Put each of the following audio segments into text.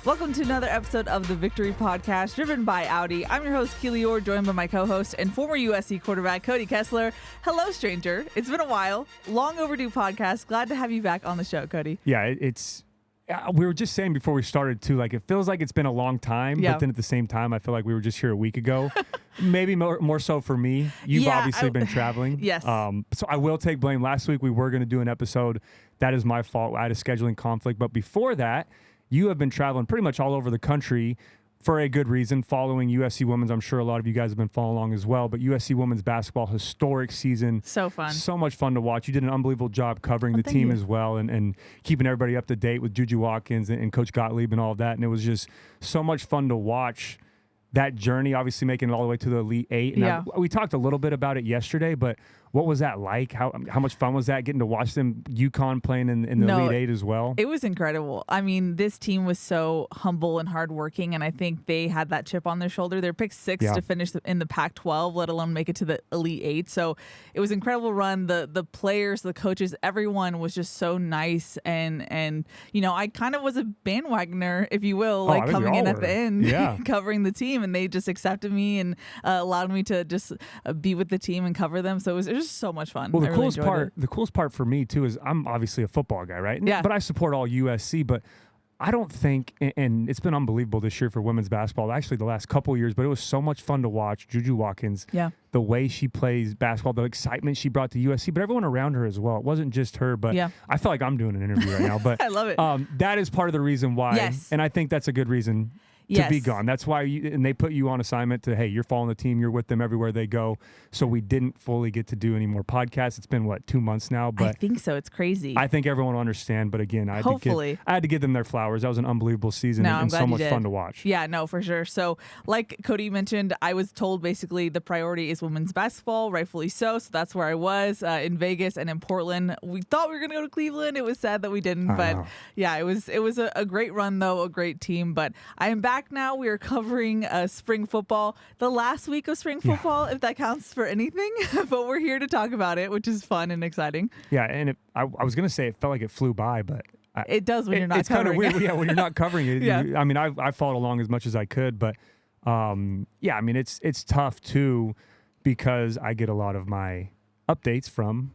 Welcome to another episode of the Victory Podcast, driven by Audi. I'm your host, Keely, Eure, joined by my co-host and former USC quarterback, Cody Kessler. Hello, stranger. It's been a while. Long overdue podcast. Glad to have you back on the show, Cody. Yeah, we were just saying before we started, too, like, it feels like it's been a long time, but then at the same time, I feel like we were just here a week ago. Maybe more so for me. You've obviously been traveling. Yes. So I will take blame. Last week, we were going to do an episode. That is my fault. I had a scheduling conflict. But before that, you have been traveling pretty much all over the country for a good reason, following USC women's. I'm sure a lot of you guys have been following along as well. But USC women's basketball, historic season. So fun. So much fun to watch. You did an unbelievable job covering the team as well and keeping everybody up to date with Juju Watkins and Coach Gottlieb and all of that. And it was just so much fun to watch that journey, obviously making it all the way to the Elite Eight. And we talked a little bit about it yesterday, but what was that like? How much fun was that, getting to watch them, UConn playing in the Elite Eight as well? It was incredible. I mean, this team was so humble and hardworking, and I think they had that chip on their shoulder. They're picked sixth to finish in the Pac-12, let alone make it to the Elite Eight. So it was an incredible run. The players, the coaches, everyone was just so nice. And you know, I kind of was a bandwagoner, if you will, like coming in at the end, covering the team, and they just accepted me and allowed me to just be with the team and cover them. So it was just so much fun. Well, the coolest part for me too is I'm obviously a football guy, right? Yeah. But I support all USC, but I don't think, and it's been unbelievable this year for women's basketball, actually the last couple of years, but it was so much fun to watch Juju Watkins, the way she plays basketball, the excitement she brought to USC, but everyone around her as well. It wasn't just her, but I feel like I'm doing an interview right now. But I love it. That is part of the reason why, and I think that's a good reason to be gone. That's why and they put you on assignment to, hey, you're following the team, you're with them everywhere they go. So we didn't fully get to do any more podcasts. It's been 2 months now, but I think so. It's crazy. I think everyone will understand. But again, I had to give them their flowers. That was an unbelievable season and so much fun to watch. Yeah, no, for sure. So like Cody mentioned, I was told basically the priority is women's basketball, rightfully so. So that's where I was in Vegas and in Portland. We thought we were going to go to Cleveland. It was sad that we didn't, but yeah, it was a great run though, a great team. But I am back now. We are covering spring football, the last week of spring football, if that counts for anything. But we're here to talk about it, which is fun and exciting. Yeah, and I was going to say it felt like it flew by, but it does when you're not covering it. It's kind of weird. Yeah, when you're not covering it. I mean, I followed along as much as I could, but I mean, it's tough too because I get a lot of my updates from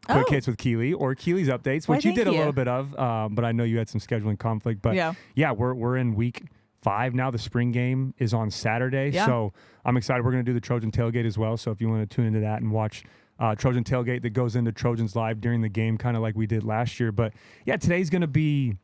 Quick Hits with Keely or Keely's updates, which you did a little bit of, but I know you had some scheduling conflict. But we're in week 5 now. The spring game is on Saturday, so I'm excited. We're going to do the Trojan Tailgate as well, so if you want to tune into that and watch Trojan Tailgate that goes into Trojans Live during the game, kind of like we did last year. But yeah, today's going to be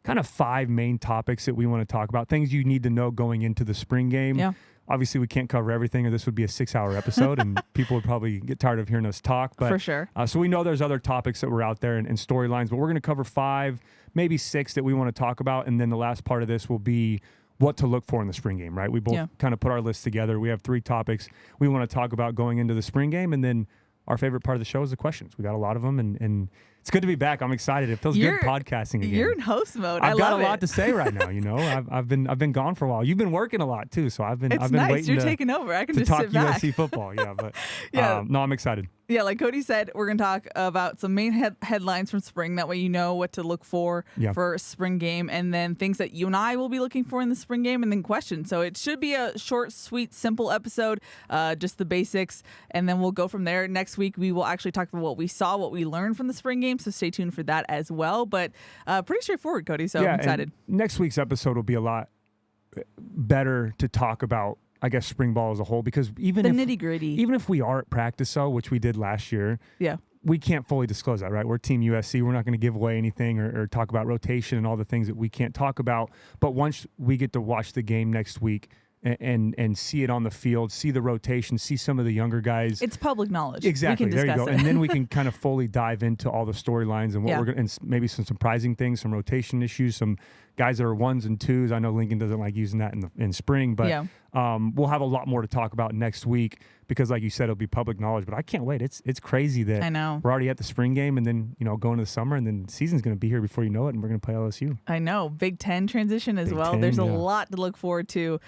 kind of 5 main topics that we want to talk about, things you need to know going into the spring game. Yeah. Obviously, we can't cover everything, or this would be a 6-hour episode, and people would probably get tired of hearing us talk. But for sure. So we know there's other topics that were out there and storylines, but we're going to cover 5, maybe 6 that we want to talk about, and then the last part of this will be what to look for in the spring game, right? We both kind of put our list together. We have 3 topics we want to talk about going into the spring game, and then our favorite part of the show is the questions. We got a lot of them, and it's good to be back. I'm excited. It feels good podcasting again. You're in host mode. I've got a lot to say right now. You know, I've been gone for a while. You've been working a lot too, so I've been nice. waiting. You're taking over. I can just talk sit back. USC football. Yeah, but no, I'm excited. Yeah, like Cody said, we're going to talk about some main headlines from spring. That way you know what to look for spring game, and then things that you and I will be looking for in the spring game, and then questions. So it should be a short, sweet, simple episode, just the basics, and then we'll go from there. Next week, we will actually talk about what we saw, what we learned from the spring game, so stay tuned for that as well. But pretty straightforward, Cody, so I'm excited. Next week's episode will be a lot better to talk about, I guess, spring ball as a whole, because even if nitty-gritty, even if we are at practice, which we did last year, we can't fully disclose that, right? We're Team USC. We're not going to give away anything or talk about rotation and all the things that we can't talk about. But once we get to watch the game next week and see it on the field, see the rotation, see some of the younger guys, it's public knowledge. Exactly. We can there you go. it. And then we can kind of fully dive into all the storylines and what we're going, and maybe some surprising things, some rotation issues, some guys that are 1s and 2s. I know Lincoln doesn't like using that in spring, but We'll have a lot more to talk about next week because, like you said, it'll be public knowledge. But I can't wait. It's crazy that I know we're already at the spring game, and then going to the summer, and then the season's going to be here before you know it, and we're going to play LSU. I know. Big Ten transition as well. There's a lot to look forward to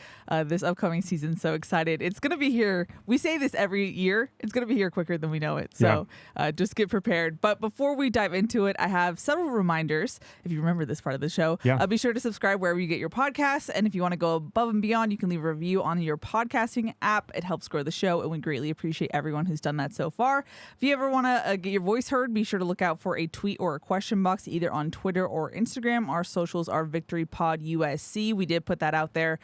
this upcoming season. So excited. It's going to be here. We say this every year. It's going to be here quicker than we know it. So just get prepared. But before we dive into it, I have several reminders. If you remember this part of the show, be sure to subscribe wherever you get your podcasts. And if you want to go above and beyond, you can leave a review on your podcasting app. It helps grow the show, and we greatly appreciate everyone who's done that so far. If you ever want to get your voice heard, be sure to look out for a tweet or a question box either on Twitter or Instagram. Our socials are VictoryPod USC. We did put that out there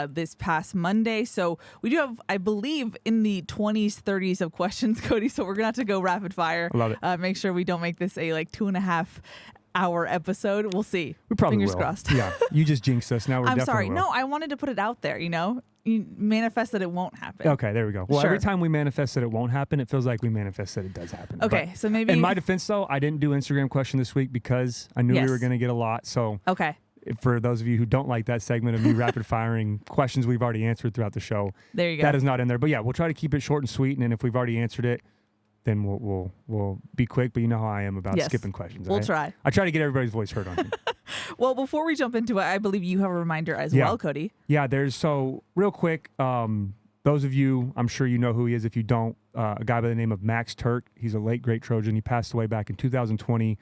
this past Monday. So we do have, I believe, in the 20s, 30s of questions, Cody. So we're going to have to go rapid fire. I love it. Make sure we don't make this a 2.5 hour episode. We'll see. We probably Fingers will. crossed. Yeah, you just jinxed us. Now we're I'm definitely sorry. will. No, I wanted to put it out there, You manifest that it won't happen. Okay, there we go. Well, Sure. every time we manifest that it won't happen, it feels like we manifest that it does happen. Okay, But so maybe... in my defense, though, I didn't do Instagram question this week because I knew we were going to get a lot. So okay. For those of you who don't like that segment of me rapid firing questions we've already answered throughout the show, there you go. That is not in there. But yeah, we'll try to keep it short and sweet. And then if we've already answered it, then we'll be quick. But you know how I am about skipping questions. We'll try. I try to get everybody's voice heard on here. Well, before we jump into it, I believe you have a reminder as well, Cody. Yeah, so real quick, those of you, I'm sure you know who he is. If you don't, a guy by the name of Max Turk. He's a late, great Trojan. He passed away back in 2020.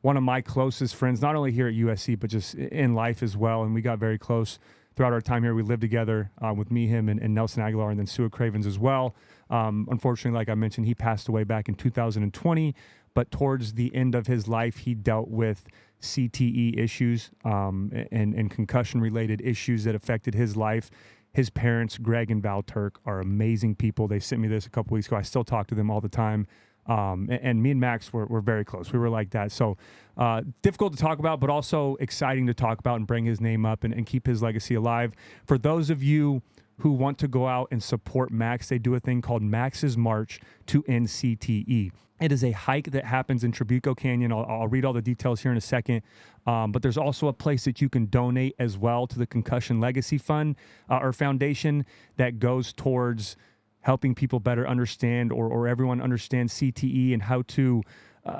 One of my closest friends, not only here at USC, but just in life as well. And we got very close throughout our time here. We lived together with me, him, and Nelson Aguilar, and then Sua Cravens as well. Unfortunately, like I mentioned, he passed away back in 2020. But towards the end of his life, he dealt with CTE issues and concussion-related issues that affected his life. His parents, Greg and Val Turk, are amazing people. They sent me this a couple weeks ago. I still talk to them all the time. And me and Max were very close. We were like that. So difficult to talk about, but also exciting to talk about and bring his name up and keep his legacy alive. For those of you who want to go out and support Max, they do a thing called Max's March to End CTE. It is a hike that happens in Trabuco Canyon. I'll read all the details here in a second. But there's also a place that you can donate as well to the Concussion Legacy Fund or Foundation that goes towards helping people better understand or everyone understand CTE and how to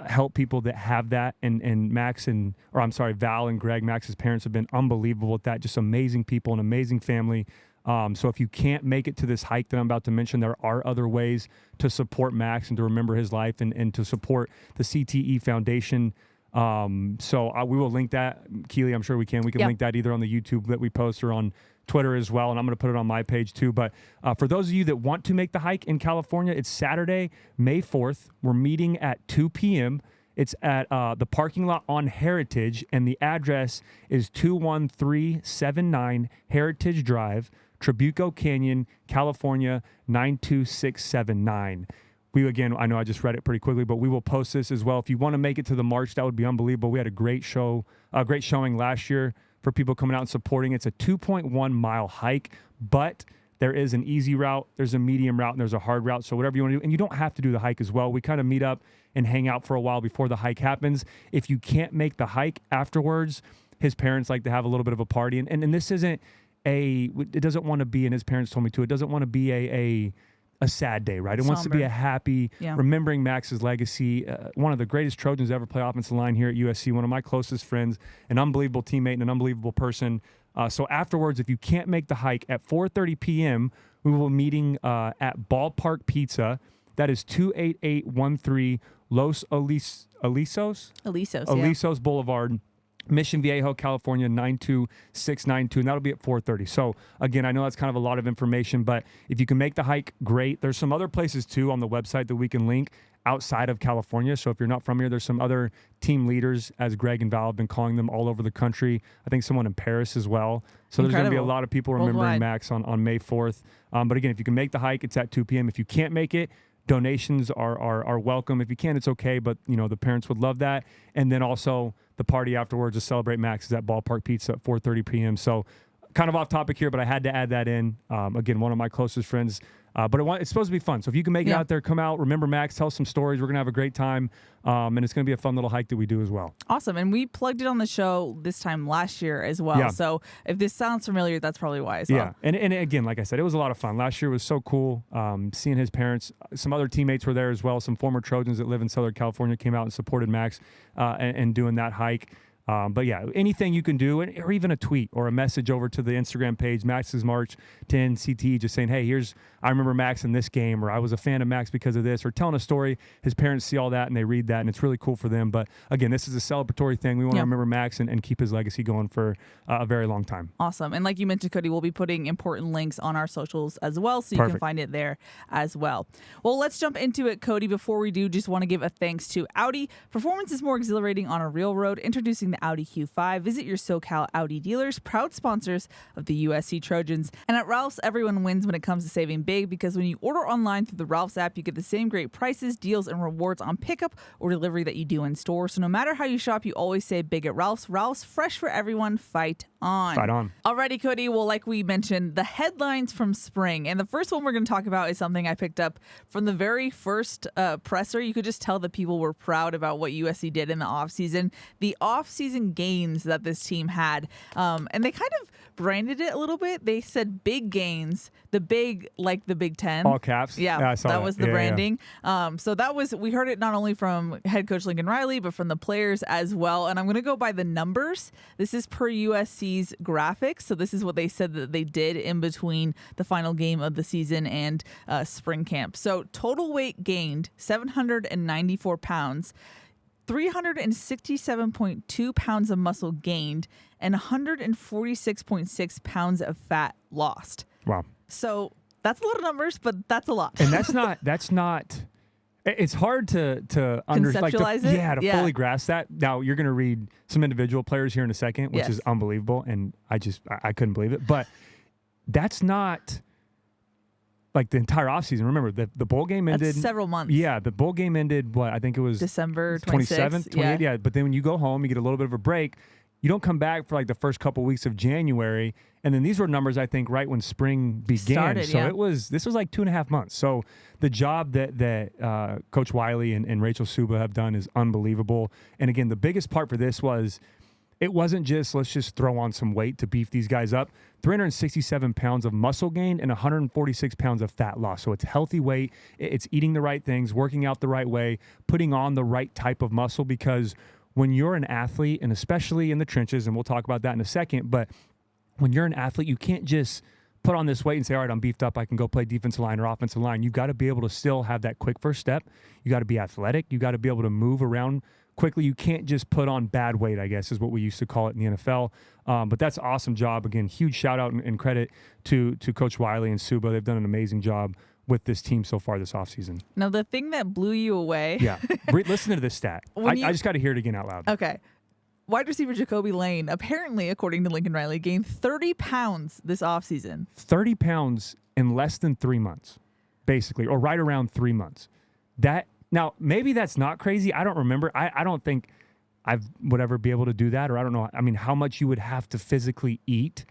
help people that have that. And Val and Greg, Max's parents, have been unbelievable at that. Just amazing people, an amazing family. So if you can't make it to this hike that I'm about to mention, there are other ways to support Max and to remember his life and to support the CTE Foundation. So we will link that. Keely, I'm sure we can. We can link that either on the YouTube that we post or on Twitter as well, and I'm going to put it on my page too. But for those of you that want to make the hike in California, it's Saturday, May 4th. We're meeting at 2 p.m. It's at the parking lot on Heritage, and the address is 21379 Heritage Drive, Trabuco Canyon, California, 92679. I know I just read it pretty quickly, but we will post this as well. If you want to make it to the march, that would be unbelievable. We had a great showing last year for people coming out and supporting. It's a 2.1 mile hike, but there is an easy route, there's a medium route, and there's a hard route. So whatever you want to do, and you don't have to do the hike as well. We kind of meet up and hang out for a while before the hike happens. If you can't make the hike afterwards, his parents like to have a little bit of a party. And this isn't it doesn't want to be, and his parents told me too, it doesn't want to be a sad day, right? It wants to be a happy, remembering Max's legacy. One of the greatest Trojans to ever play offensive line here at USC, one of my closest friends, an unbelievable teammate and an unbelievable person. So afterwards, if you can't make the hike, at 4:30 p.m., we will be meeting at Ballpark Pizza. That is 28813 Los Alisos Boulevard, Mission Viejo, California, 92692, and that'll be at 4:30. So again, I know that's kind of a lot of information, but if you can make the hike, great. There's some other places too on the website that we can link outside of California. So if you're not from here, there's some other team leaders, as Greg and Val have been calling them, all over the country. I think someone in Paris as well. So there's going to be a lot of people remembering Max on May 4th. But again, if you can make the hike, it's at 2 p.m. If you can't make it, donations are welcome. If you can, it's okay, but the parents would love that. And then also the party afterwards to celebrate Max is at Ballpark Pizza at 4:30 p.m. So kind of off topic here, but I had to add that in. Again, one of my closest friends. But it's supposed to be fun. So if you can make it out there, come out. Remember Max, tell some stories. We're going to have a great time. And it's going to be a fun little hike that we do as well. Awesome. And we plugged it on the show this time last year as well. Yeah. So if this sounds familiar, that's probably why as well. Yeah. And again, like I said, it was a lot of fun. Last year was so cool. Seeing his parents, some other teammates were there as well. Some former Trojans that live in Southern California came out and supported Max and doing that hike. But yeah, anything you can do, or even a tweet or a message over to the Instagram page, Max's March to NCT, just saying, hey, I remember Max in this game, or I was a fan of Max because of this, or telling a story. His parents see all that and they read that, and it's really cool for them. But again, this is a celebratory thing. We want to remember Max and keep his legacy going for a very long time. Awesome. And like you mentioned, Cody, we'll be putting important links on our socials as well, so you can find it there as well. Well, let's jump into it, Cody. Before we do, just want to give a thanks to Audi. Performance is more exhilarating on a real road. Introducing the Audi Q5. Visit your SoCal Audi dealers, proud sponsors of the USC Trojans. And at Ralph's, everyone wins when it comes to saving big, because when you order online through the Ralph's app, you get the same great prices, deals, and rewards on pickup or delivery that you do in store. So no matter how you shop, you always save big at Ralph's. Ralph's, fresh for everyone. Fight on. Fight on. Alrighty, Cody. Well, like we mentioned, the headlines from spring. And the first one we're going to talk about is something I picked up from the very first presser. You could just tell that people were proud about what USC did in the offseason. The offseason gains that this team had. And they kind of branded it a little bit. They said big gains, the big, like the Big Ten. All caps. Yeah, I saw that was the branding. Yeah. So we heard it not only from head coach Lincoln Riley, but from the players as well. And I'm going to go by the numbers. This is per USC's graphics. So this is what they said that they did in between the final game of the season and spring camp. So total weight gained 794 pounds. 367.2 pounds of muscle gained, and 146.6 pounds of fat lost. Wow. So that's a lot of numbers, but that's a lot. And that's not, it's hard to conceptualize it. Yeah, to fully grasp that. Now, you're going to read some individual players here in a second, which is unbelievable. And I couldn't believe it. But that's not like the entire offseason. Remember, the bowl game ended. That's several months. Yeah, the bowl game ended, I think it was December 27th, 28th. Yeah, but then when you go home, you get a little bit of a break. You don't come back for like the first couple weeks of January. And then these were numbers, I think, right when spring began. This was like 2.5 months. So the job that Coach Wiley and Rachel Suba have done is unbelievable. And again, the biggest part for this was, it wasn't just, let's just throw on some weight to beef these guys up. 367 pounds of muscle gain and 146 pounds of fat loss. So it's healthy weight. It's eating the right things, working out the right way, putting on the right type of muscle, because when you're an athlete, and especially in the trenches, and we'll talk about that in a second, but when you're an athlete, you can't just put on this weight and say, all right, I'm beefed up, I can go play defensive line or offensive line. You've got to be able to still have that quick first step. You got to be athletic. You got to be able to move around quickly. You can't just put on bad weight, I guess, is what we used to call it in the NFL. But that's an awesome job. Again, huge shout out and credit to Coach Wiley and Suba. They've done an amazing job with this team so far this offseason. Now, the thing that blew you away. Yeah. Listen to this stat. I just got to hear it again out loud. Okay. Wide receiver Jacoby Lane, apparently, according to Lincoln Riley, gained 30 pounds this offseason. 30 pounds in less than 3 months, basically, or right around 3 months. Now, maybe that's not crazy. I don't remember. I don't think I would ever be able to do that, or I don't know. I mean, how much you would have to physically eat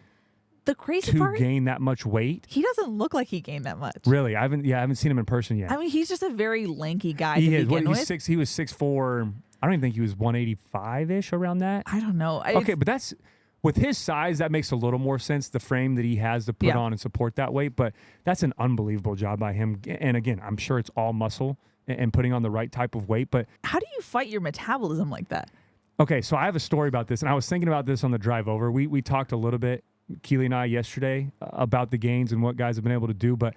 to gain that much weight. He doesn't look like he gained that much. Really? I haven't seen him in person yet. I mean, he's just a very lanky guy He to begin with. He was 6'4". I don't even think he was 185-ish around that. I don't know. Okay, but that's, with his size, that makes a little more sense, the frame that he has to put on and support that weight. But that's an unbelievable job by him. And again, I'm sure it's all muscle and putting on the right type of weight. But how do you fight your metabolism like that? Okay, so I have a story about this, and I was thinking about this on the drive over. We talked a little bit, Keely and I, yesterday about the gains and what guys have been able to do, but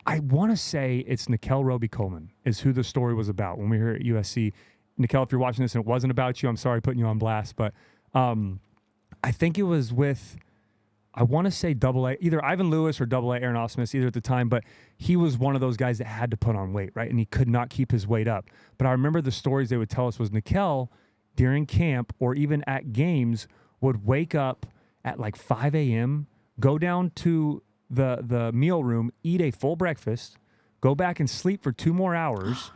I want to say it's Nickel Roby-Coleman is who the story was about when we were at USC. Nickel, if you're watching this and it wasn't about you, I'm sorry putting you on blast, but I think it was with, I want to say AA, either Ivan Lewis or AA Aaron Osmus, either at the time, but he was one of those guys that had to put on weight, right? And he could not keep his weight up. But I remember the stories they would tell us was Nickel during camp or even at games would wake up at like 5 a.m., go down to the meal room, eat a full breakfast, go back and sleep for 2 more hours,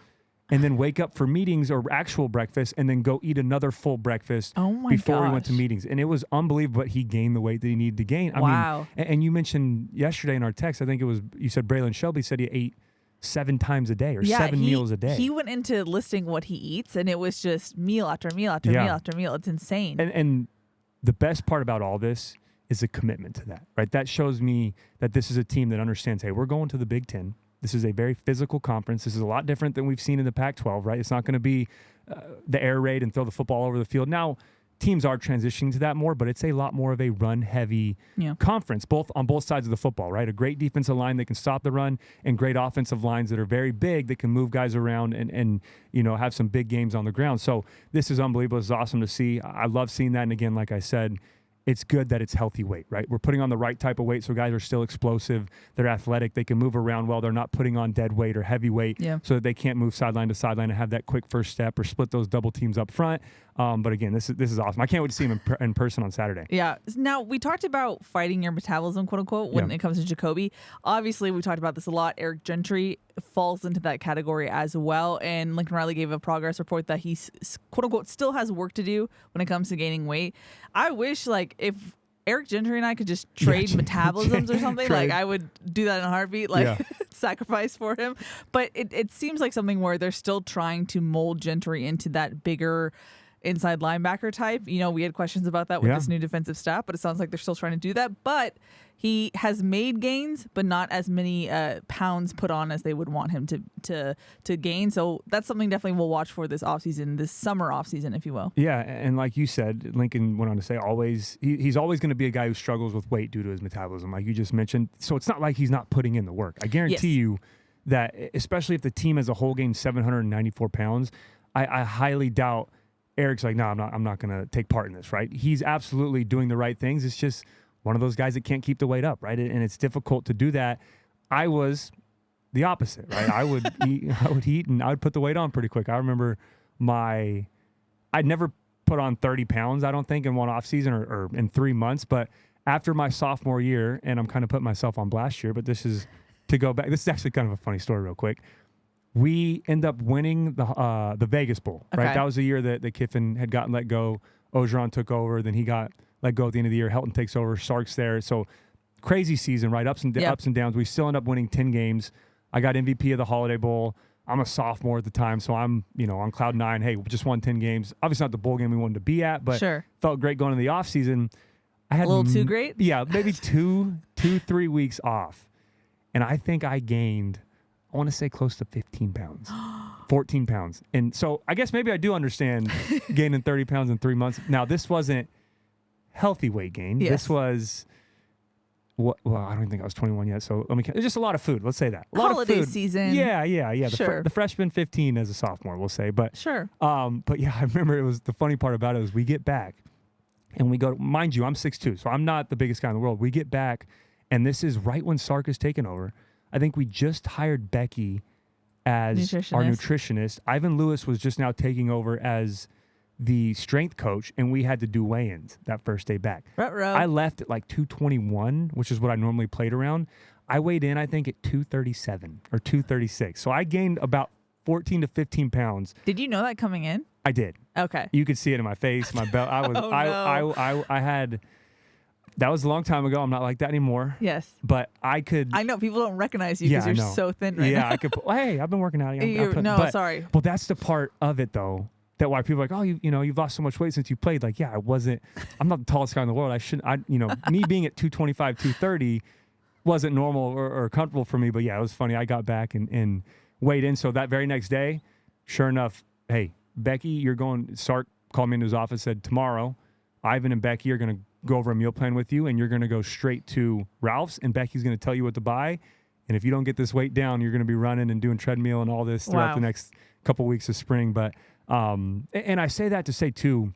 and then wake up for meetings or actual breakfast and then go eat another full breakfast before he went to meetings. And it was unbelievable, but he gained the weight that he needed to gain. I mean, and you mentioned yesterday in our text, I think it was, you said Braylon Shelby said he ate 7 times a day or 7 meals a day. He went into listing what he eats, and it was just meal after meal after meal after meal. It's insane. And the best part about all this is a commitment to that, right? That shows me that this is a team that understands, hey, we're going to the Big Ten. This is a very physical conference. This is a lot different than we've seen in the Pac-12, right? It's not going to be the air raid and throw the football all over the field. Now, teams are transitioning to that more, but it's a lot more of a run-heavy conference, on both sides of the football, right? A great defensive line that can stop the run and great offensive lines that are very big that can move guys around and have some big games on the ground. So this is unbelievable. It's awesome to see. I love seeing that. And again, like I said, it's good that it's healthy weight, right? We're putting on the right type of weight so guys are still explosive. They're athletic. They can move around well. They're not putting on dead weight or heavy weight so that they can't move sideline to sideline and have that quick first step or split those double teams up front. But again, this is awesome. I can't wait to see him in person on Saturday. Yeah. Now, we talked about fighting your metabolism, quote unquote, when it comes to Jacoby. Obviously, we talked about this a lot. Eric Gentry falls into that category as well. And Lincoln Riley gave a progress report that he, quote unquote, still has work to do when it comes to gaining weight. I wish, if Eric Gentry and I could just trade metabolisms or something, I would do that in a heartbeat, sacrifice for him. But it seems like something where they're still trying to mold Gentry into that bigger inside linebacker type. We had questions about that with this new defensive staff, but it sounds like they're still trying to do that. But he has made gains, but not as many pounds put on as they would want him to gain. So that's something definitely we'll watch for this offseason, this summer offseason, if you will. Yeah, and like you said, Lincoln went on to say he's always going to be a guy who struggles with weight due to his metabolism, like you just mentioned. So it's not like he's not putting in the work. I guarantee you that, especially if the team as a whole gains 794 pounds, I highly doubt Eric's like, no, I'm not going to take part in this, right? He's absolutely doing the right things. It's just one of those guys that can't keep the weight up, right? And it's difficult to do that. I was the opposite, right? I would eat and I would put the weight on pretty quick. I remember I'd never put on 30 pounds, I don't think, in one off season or in 3 months. But after my sophomore year, and I'm kind of putting myself on blast here, but this is to go back. This is actually kind of a funny story real quick. We end up winning the Vegas Bowl, right? That was the year that Kiffin had gotten let go. Ogeron took over. Then he got let go at the end of the year. Helton takes over. Sark's there. So crazy season, right? Ups and downs. We still end up winning 10 games. I got MVP of the Holiday Bowl. I'm a sophomore at the time, so I'm on cloud 9. Hey, we just won 10 games. Obviously not the bowl game we wanted to be at, but felt great going into the offseason. I had a little too great? Yeah, maybe 3 weeks off. And I think I gained, I want to say close to 15 pounds, 14 pounds. And so I guess maybe I do understand gaining 30 pounds in 3 months. Now, this wasn't healthy weight gain. This was, well, I don't think I was 21 yet. So let me count. It's just a lot of food. Let's say that. A lot Holiday of food. Season. Yeah. The freshman 15 as a sophomore, we'll say. But But yeah, I remember it was the funny part about it was we get back and we go, mind you, I'm 6'2", so I'm not the biggest guy in the world. We get back and this is right when Sark is taken over. I think we just hired Becky as our nutritionist. Ivan Lewis was just now taking over as the strength coach, and we had to do weigh-ins that first day back. I left at 221, which is what I normally played around. I weighed in, I think, at 237 or 236. So I gained about 14 to 15 pounds. Did you know that coming in? I did. Okay. You could see it in my face, my belt. I was, I had. That was a long time ago. I'm not like that anymore. Yes. But I could. I know people don't recognize you because you're so thin right now. Yeah, I could. Hey, I've been working out. Sorry. Well, that's the part of it though. That why people are like, oh, you've lost so much weight since you played. Like, yeah, I'm not the tallest guy in the world. Me being at 225, 230 wasn't normal or comfortable for me. But yeah, it was funny. I got back and weighed in. So that very next day, sure enough, hey, Becky, Sark called me into his office, said, tomorrow, Ivan and Becky are going to go over a meal plan with you, and you're going to go straight to Ralph's, and Becky's going to tell you what to buy. And if you don't get this weight down, you're going to be running and doing treadmill and all this throughout the next couple weeks of spring. But and I say that to say, too,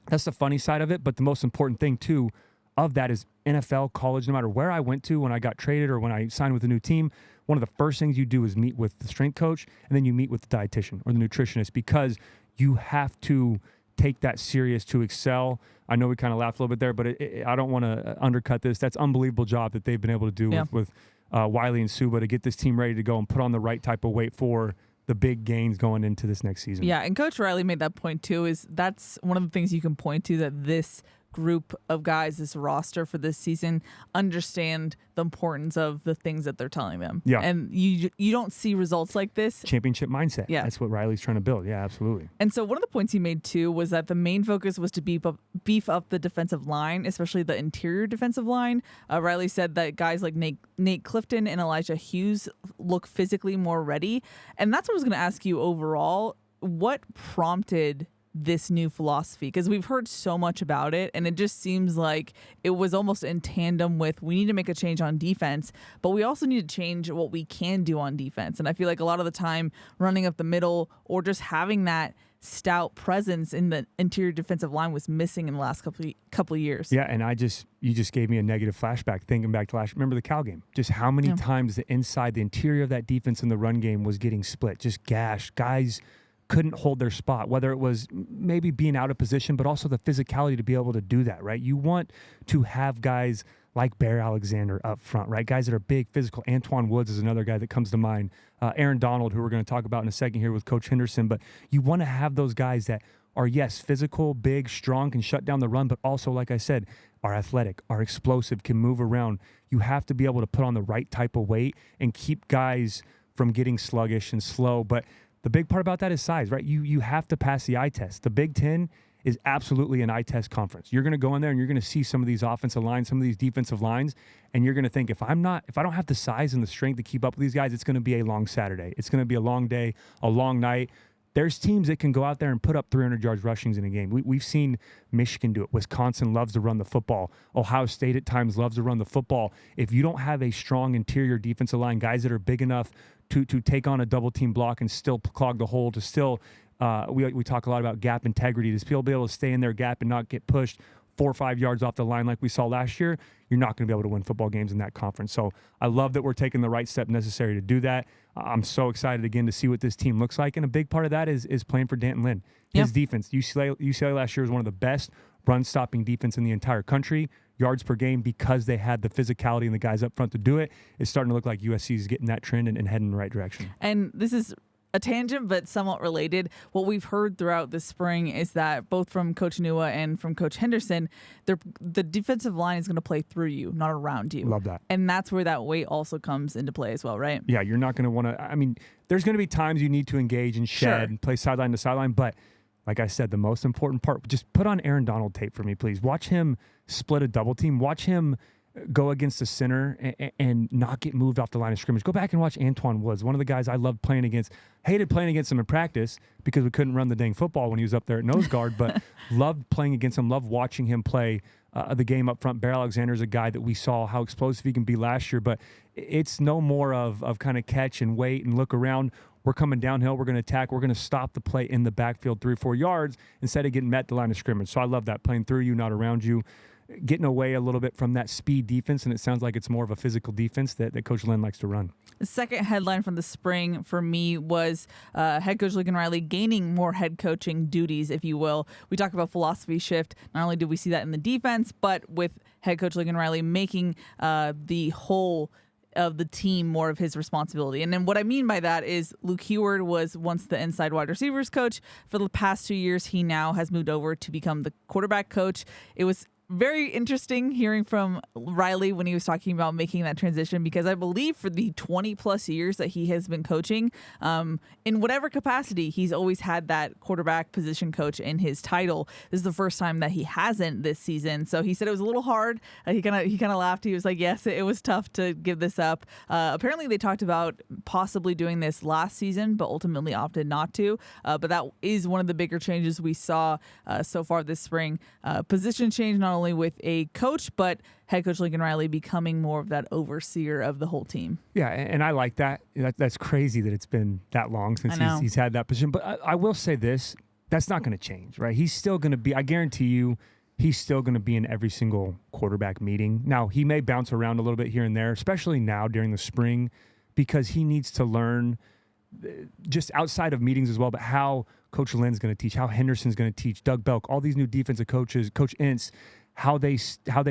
that's the funny side of it. But the most important thing, too, of that is NFL, college, no matter where I went to when I got traded or when I signed with a new team, one of the first things you do is meet with the strength coach, and then you meet with the dietitian or the nutritionist, because you have to take that serious to excel. I know we kind of laughed a little bit there, but I don't want to undercut this. That's an unbelievable job that they've been able to do with Wiley and Suba to get this team ready to go and put on the right type of weight for the big gains going into this next season. Yeah, and Coach Riley made that point too, is that's one of the things you can point to, that this group of guys, this roster for this season, understand the importance of the things that they're telling them. Yeah. And you don't see results like this. Championship mindset. Yeah. That's what Riley's trying to build. Yeah, absolutely. And so one of the points he made too was that the main focus was to beef up the defensive line, especially the interior defensive line. Riley said that guys like Nate Clifton and Elijah Hughes look physically more ready. And that's what I was going to ask you overall. What prompted this new philosophy? Because we've heard so much about it, and it just seems like it was almost in tandem with, we need to make a change on defense, but we also need to change what we can do on defense. And I feel like a lot of the time running up the middle or just having that stout presence in the interior defensive line was missing in the last couple of years. Yeah, and you just gave me a negative flashback thinking back to remember the Cal game. Just how many times the interior of that defense in the run game was getting split, just gashed. Guys couldn't hold their spot, whether it was maybe being out of position, but also the physicality to be able to do that, right? You want to have guys like Bear Alexander up front, right? Guys that are big, physical. Antoine Woods is another guy that comes to mind. Aaron Donald, who we're going to talk about in a second here with Coach Henderson. But you want to have those guys that are, yes, physical, big, strong, can shut down the run, but also, like I said, are athletic, are explosive, can move around. You have to be able to put on the right type of weight and keep guys from getting sluggish and slow. But the big part about that is size, right? You have to pass the eye test. The Big Ten is absolutely an eye test conference. You're going to go in there and you're going to see some of these offensive lines, some of these defensive lines, and you're going to think, if I don't have the size and the strength to keep up with these guys, it's going to be a long Saturday. It's going to be a long day, a long night. There's teams that can go out there and put up 300 yards rushings in a game. We've seen Michigan do it. Wisconsin loves to run the football. Ohio State at times loves to run the football. If you don't have a strong interior defensive line, guys that are big enough to take on a double team block and still clog the hole, to still we talk a lot about gap integrity, to still be able to stay in their gap and not get pushed 4 or 5 yards off the line like we saw last year, you're not going to be able to win football games in that conference. So I love that we're taking the right step necessary to do that. I'm so excited again to see what this team looks like. And a big part of that is playing for Danton Lynn. His defense, UCLA last year was one of the best run-stopping defense in the entire country. Yards per game, because they had the physicality and the guys up front to do it. It's starting to look like USC is getting that trend and heading in the right direction. And this is a tangent, but somewhat related. What we've heard throughout the spring is that both from Coach Nua and from Coach Henderson, the defensive line is going to play through you, not around you. Love that. And that's where that weight also comes into play as well, right? Yeah, you're not going to want to, I mean, there's going to be times you need to engage and shed and play sideline to sideline, but like I said, the most important part, just put on Aaron Donald tape for me, please. Watch him split a double team. Watch him go against the center and not get moved off the line of scrimmage. Go back and watch Antoine Woods, one of the guys I loved playing against. Hated playing against him in practice because we couldn't run the dang football when he was up there at nose guard, but loved playing against him, loved watching him play the game up front. Bear Alexander is a guy that we saw how explosive he can be last year, but it's no more of kind of catch and wait and look around. We're coming downhill. We're going to attack. We're going to stop the play in the backfield 3 or 4 yards instead of getting met at the line of scrimmage. So I love that, playing through you, not around you, getting away a little bit from that speed defense, and it sounds like it's more of a physical defense that Coach Lynn likes to run. The second headline from the spring for me was head coach Lincoln Riley gaining more head coaching duties, if you will. We talk about philosophy shift. Not only did we see that in the defense, but with head coach Lincoln Riley making the whole of the team more of his responsibility. And then what I mean by that is Luke Heward was once the inside wide receivers coach. For the past 2 years, he now has moved over to become the quarterback coach. It was very interesting hearing from Riley when he was talking about making that transition, because I believe for the 20 plus years that he has been coaching, in whatever capacity, he's always had that quarterback position coach in his title. This is the first time that he hasn't this season. So he said it was a little hard. He kind of laughed. He was like, yes, it was tough to give this up. Apparently they talked about possibly doing this last season, but ultimately opted not to. But that is one of the bigger changes we saw so far this spring. Position change, not only with a coach, but head coach Lincoln Riley becoming more of that overseer of the whole team. Yeah, and I like that. That's crazy that it's been that long since he's had that position. But I will say this, that's not going to change, right? He's still going to be, I guarantee you, he's still going to be in every single quarterback meeting. Now, he may bounce around a little bit here and there, especially now during the spring, because he needs to learn just outside of meetings as well, but how Coach Lynn's going to teach, how Henderson's going to teach, Doug Belk, all these new defensive coaches, Coach Ince, how they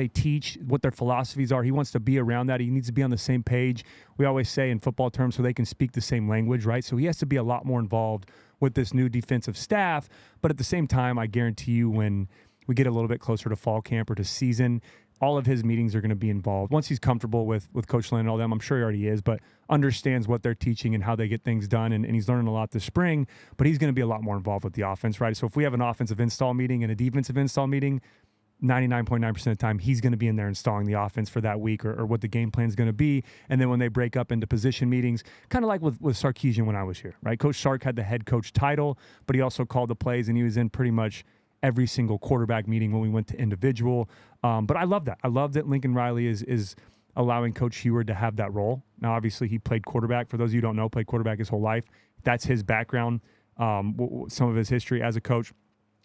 teach, what their philosophies are. He wants to be around that. He needs to be on the same page. We always say in football terms, so they can speak the same language, right? So he has to be a lot more involved with this new defensive staff. But at the same time, I guarantee you when we get a little bit closer to fall camp or to season, all of his meetings are going to be involved. Once he's comfortable with Coach Lynn and all them, I'm sure he already is, but understands what they're teaching and how they get things done. And he's learning a lot this spring, but he's going to be a lot more involved with the offense, right? So if we have an offensive install meeting and a defensive install meeting, 99.9% of the time, he's going to be in there installing the offense for that week or what the game plan is going to be. And then when they break up into position meetings, kind of like with Sarkisian when I was here, right? Coach Sark had the head coach title, but he also called the plays, and he was in pretty much every single quarterback meeting when we went to individual. But I love that. I love that Lincoln Riley is allowing Coach Eure to have that role. Now, obviously, he played quarterback. For those of you who don't know, played quarterback his whole life. That's his background, some of his history as a coach.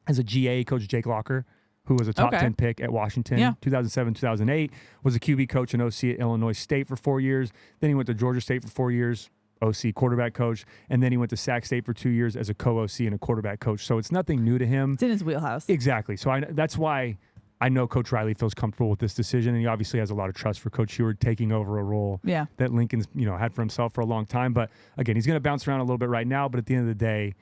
As a GA, Coach Jake Locker, who was a top 10 pick at Washington, 2007, 2008, was a QB coach and OC at Illinois State for 4 years. Then he went to Georgia State for 4 years, OC quarterback coach, and then he went to Sac State for 2 years as a co-OC and a quarterback coach. So it's nothing new to him. It's in his wheelhouse. Exactly. So that's why I know Coach Riley feels comfortable with this decision, and he obviously has a lot of trust for Coach Eure taking over a role that Lincoln's had for himself for a long time. But again, he's going to bounce around a little bit right now, but at the end of the day,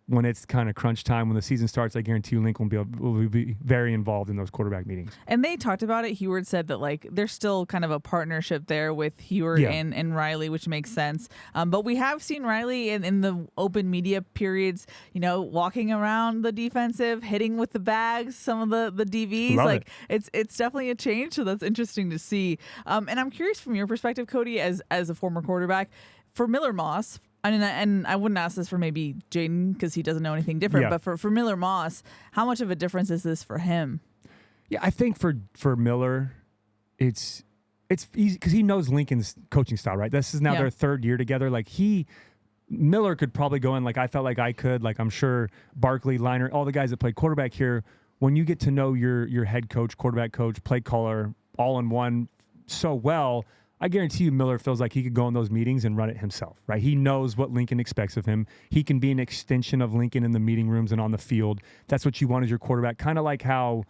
when it's kind of crunch time, when the season starts, I guarantee you Lincoln will be very involved in those quarterback meetings. And they talked about it. Eure said that there's still kind of a partnership there with Eure and Riley, which makes sense. But we have seen Riley in the open media periods, walking around the defensive, hitting with the bags, some of the DVs. Love it's definitely a change. So that's interesting to see. And I'm curious from your perspective, Cody, as a former quarterback, for Miller Moss. And I wouldn't ask this for maybe Jaden because he doesn't know anything different. But for Miller Moss, how much of a difference is this for him? Yeah, I think for Miller, it's easy because he knows Lincoln's coaching style, right? This is now their third year together. Miller could probably go in I felt like I could. I'm sure Barkley, Liner, all the guys that played quarterback here. When you get to know your head coach, quarterback coach, play caller, all in one so well, I guarantee you Miller feels like he could go in those meetings and run it himself, right? He knows what Lincoln expects of him. He can be an extension of Lincoln in the meeting rooms and on the field. That's what you want as your quarterback, kind of like how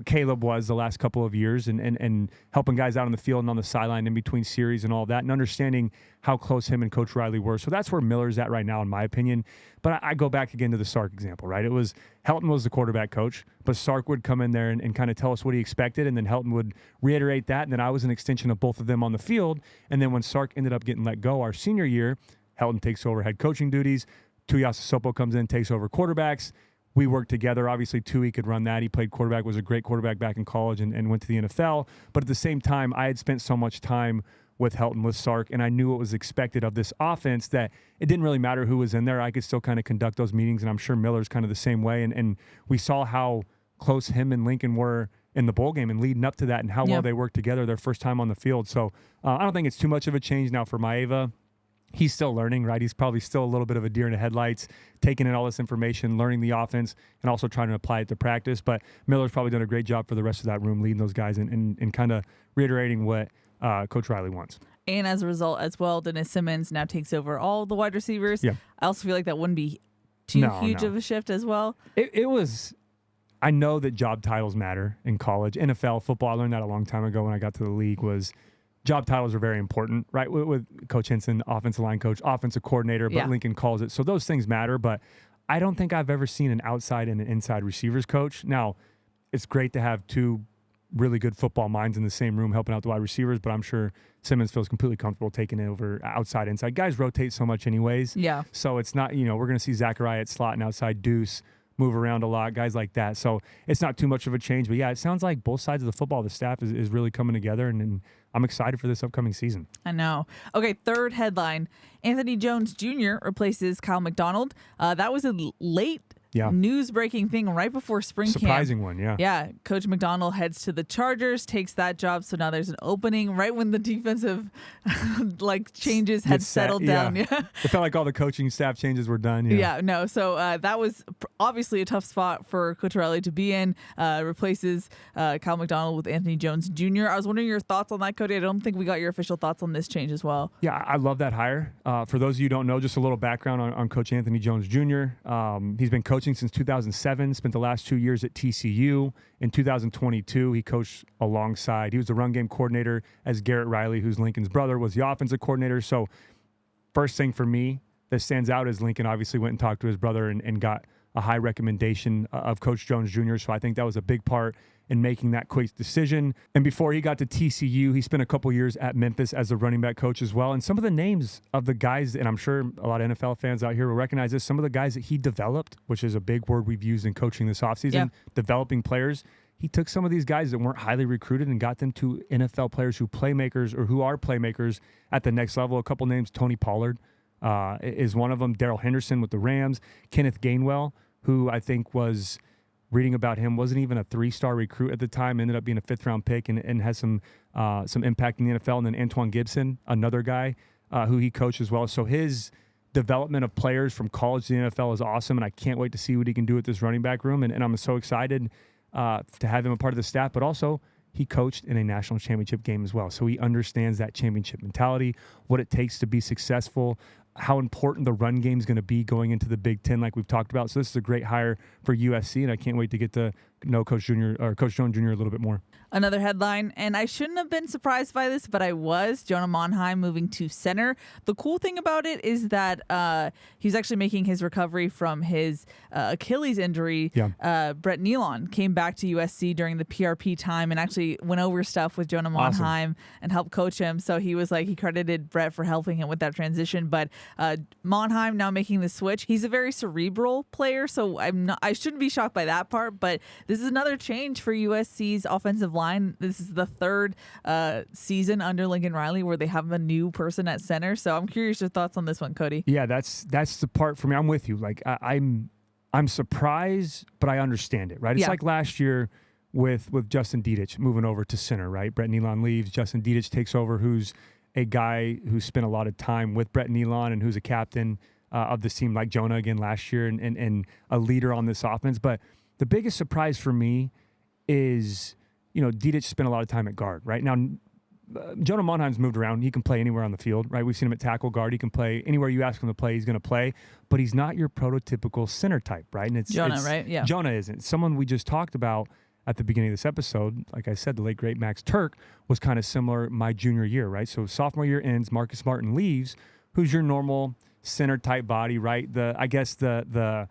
Caleb was the last couple of years and helping guys out on the field and on the sideline in between series and all that, and understanding how close him and Coach Riley were. So that's where Miller's at right now, in my opinion. But I go back again to the Sark example, right? It was Helton was the quarterback coach, but Sark would come in there and kind of tell us what he expected, and then Helton would reiterate that, and then I was an extension of both of them on the field. And then when Sark ended up getting let go our senior year, Helton takes over head coaching duties. Tuiasosopo comes in, takes over quarterbacks. We worked together. Obviously, Tui could run that. He played quarterback, was a great quarterback back in college and went to the NFL. But at the same time, I had spent so much time with Helton, with Sark, and I knew what was expected of this offense that it didn't really matter who was in there. I could still kind of conduct those meetings, and I'm sure Miller's kind of the same way. And we saw how close him and Lincoln were in the bowl game and leading up to that and how well they worked together their first time on the field. So I don't think it's too much of a change now for Maeva. He's still learning, right? He's probably still a little bit of a deer in the headlights, taking in all this information, learning the offense, and also trying to apply it to practice. But Miller's probably done a great job for the rest of that room, leading those guys and kind of reiterating what Coach Riley wants. And as a result as well, Dennis Simmons now takes over all the wide receivers. Yeah. I also feel like that wouldn't be too huge of a shift as well. It was... I know that job titles matter in college. NFL, football, I learned that a long time ago when I got to the league, was job titles are very important, right? With Coach Henson, offensive line coach, offensive coordinator, but Lincoln calls it. So those things matter, but I don't think I've ever seen an outside and an inside receivers coach. Now, it's great to have two really good football minds in the same room helping out the wide receivers, but I'm sure Simmons feels completely comfortable taking it over outside, inside. Guys rotate so much anyways. Yeah. So it's not, we're going to see Zachariah at slot and outside Deuce move around a lot, guys like that. So it's not too much of a change. But, yeah, it sounds like both sides of the football, the staff is really coming together, and I'm excited for this upcoming season. I know. Okay, third headline. Anthony Jones Jr. replaces Kyle McDonald. That was a late news-breaking thing right before spring camp. Surprising one, yeah. Yeah, Coach McDonald heads to the Chargers, takes that job, so now there's an opening right when the defensive changes had settled down. Yeah. It felt like all the coaching staff changes were done. So that was obviously a tough spot for Coach Riley to be in. Replaces Kyle McDonald with Anthony Jones Jr. I was wondering your thoughts on that, Cody. I don't think we got your official thoughts on this change as well. Yeah, I love that hire. For those of you who don't know, just a little background on Coach Anthony Jones Jr. He's been coaching coaching since 2007, spent the last 2 years at TCU. In 2022, he coached alongside, he was the run game coordinator as Garrett Riley, who's Lincoln's brother, was the offensive coordinator. So first thing for me that stands out is Lincoln obviously went and talked to his brother and got a high recommendation of Coach Jones Jr. So I think that was a big part in making that quick decision. And before he got to TCU, he spent a couple years at Memphis as a running back coach as well. And some of the names of the guys, and I'm sure a lot of NFL fans out here will recognize this, some of the guys that he developed, which is a big word we've used in coaching this offseason, developing players. He took some of these guys that weren't highly recruited and got them to NFL players who playmakers or who are playmakers at the next level. A couple names, Tony Pollard is one of them. Darrell Henderson with the Rams. Kenneth Gainwell, who I think was, reading about him, wasn't even a 3-star recruit at the time, ended up being a 5th-round pick and has some impact in the NFL. And then Antoine Gibson, another guy who he coached as well. So his development of players from college to the NFL is awesome, and I can't wait to see what he can do with this running back room. And I'm so excited to have him a part of the staff, but also he coached in a national championship game as well. So he understands that championship mentality, what it takes to be successful, how important the run game is going to be going into the Big Ten, like we've talked about. So this is a great hire for USC, and I can't wait to get to know Coach Jones Jr. a little bit more. Another headline, and I shouldn't have been surprised by this, but I was. Jonah Monheim moving to center. The cool thing about it is that he's actually making his recovery from his Achilles injury. Yeah. Brett Nealon came back to USC during the PRP time and actually went over stuff with Jonah Monheim and helped coach him. So he was like, he credited Brett for helping him with that transition. But Monheim now making the switch. He's a very cerebral player, so I shouldn't be shocked by that part. But this is another change for USC's offensive line. This is the third season under Lincoln Riley where they have a new person at center. So I'm curious your thoughts on this one, Cody. Yeah, that's the part for me. I'm with you. Like I'm surprised, but I understand it, right? It's like last year with Justin Dedich moving over to center, right? Brett Nealon leaves, Justin Dedich takes over, who's a guy who spent a lot of time with Brett Nealon and who's a captain of this team, like Jonah again last year, and a leader on this offense. But the biggest surprise for me is, Dedich spent a lot of time at guard, right? Now, Jonah Monheim's moved around. He can play anywhere on the field, right? We've seen him at tackle, guard. He can play anywhere you ask him to play, he's going to play. But he's not your prototypical center type, right? And it's Jonah, right? Yeah. Jonah isn't. Someone we just talked about at the beginning of this episode, like I said, the late, great Max Turk was kind of similar my junior year, right? So sophomore year ends, Marcus Martin leaves. Who's your normal center type body, right? The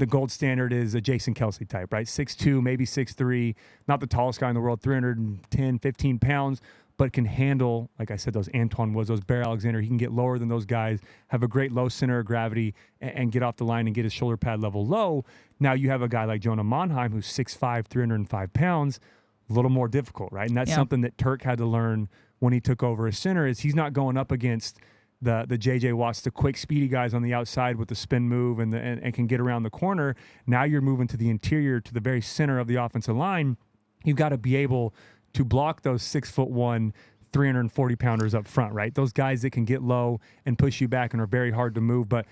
gold standard is a Jason Kelsey type, right? 6'2", maybe 6'3", not the tallest guy in the world, 310, 15 pounds, but can handle, like I said, those Antoine Woods, those Bear Alexander. He can get lower than those guys, have a great low center of gravity, and get off the line and get his shoulder pad level low. Now you have a guy like Jonah Monheim, who's 6'5", 305 pounds, a little more difficult, right? And that's something that Turk had to learn when he took over as center, is he's not going up against the J.J. Watts, the quick, speedy guys on the outside with the spin move and can get around the corner. Now you're moving to the interior, to the very center of the offensive line. You've got to be able to block those 6'1", 340-pounders up front, right? Those guys that can get low and push you back and are very hard to move. But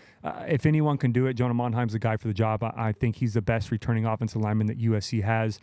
if anyone can do it, Jonah Monheim's the guy for the job. I think he's the best returning offensive lineman that USC has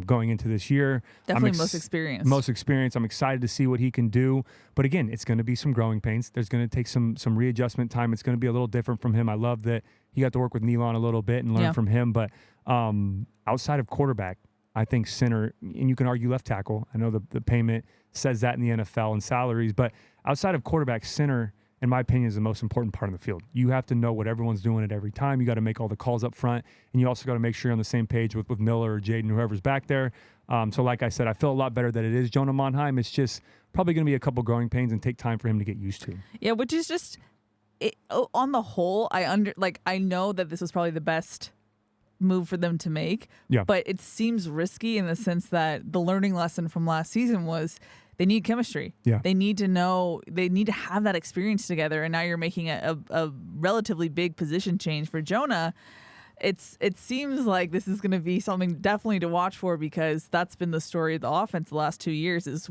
going into this year. Definitely most experienced. Most experienced. I'm excited to see what he can do. But again, it's going to be some growing pains. There's going to take some readjustment time. It's going to be a little different from him. I love that he got to work with Nealon a little bit and learn from him. But outside of quarterback, I think center, and you can argue left tackle. I know the payment says that in the NFL and salaries, but outside of quarterback, center, in my opinion, is the most important part of the field. You have to know what everyone's doing at every time. You got to make all the calls up front, and you also got to make sure you're on the same page with Miller or Jaden, whoever's back there. So like I said, I feel a lot better that it is Jonah Monheim. It's just probably going to be a couple growing pains and take time for him to get used to. Yeah, which is just, on the whole, I know that this was probably the best move for them to make, but it seems risky in the sense that the learning lesson from last season was they need chemistry. Yeah. They need to know, they need to have that experience together. And now you're making a relatively big position change for Jonah. It seems like this is going to be something definitely to watch for, because that's been the story of the offense the last 2 years. Is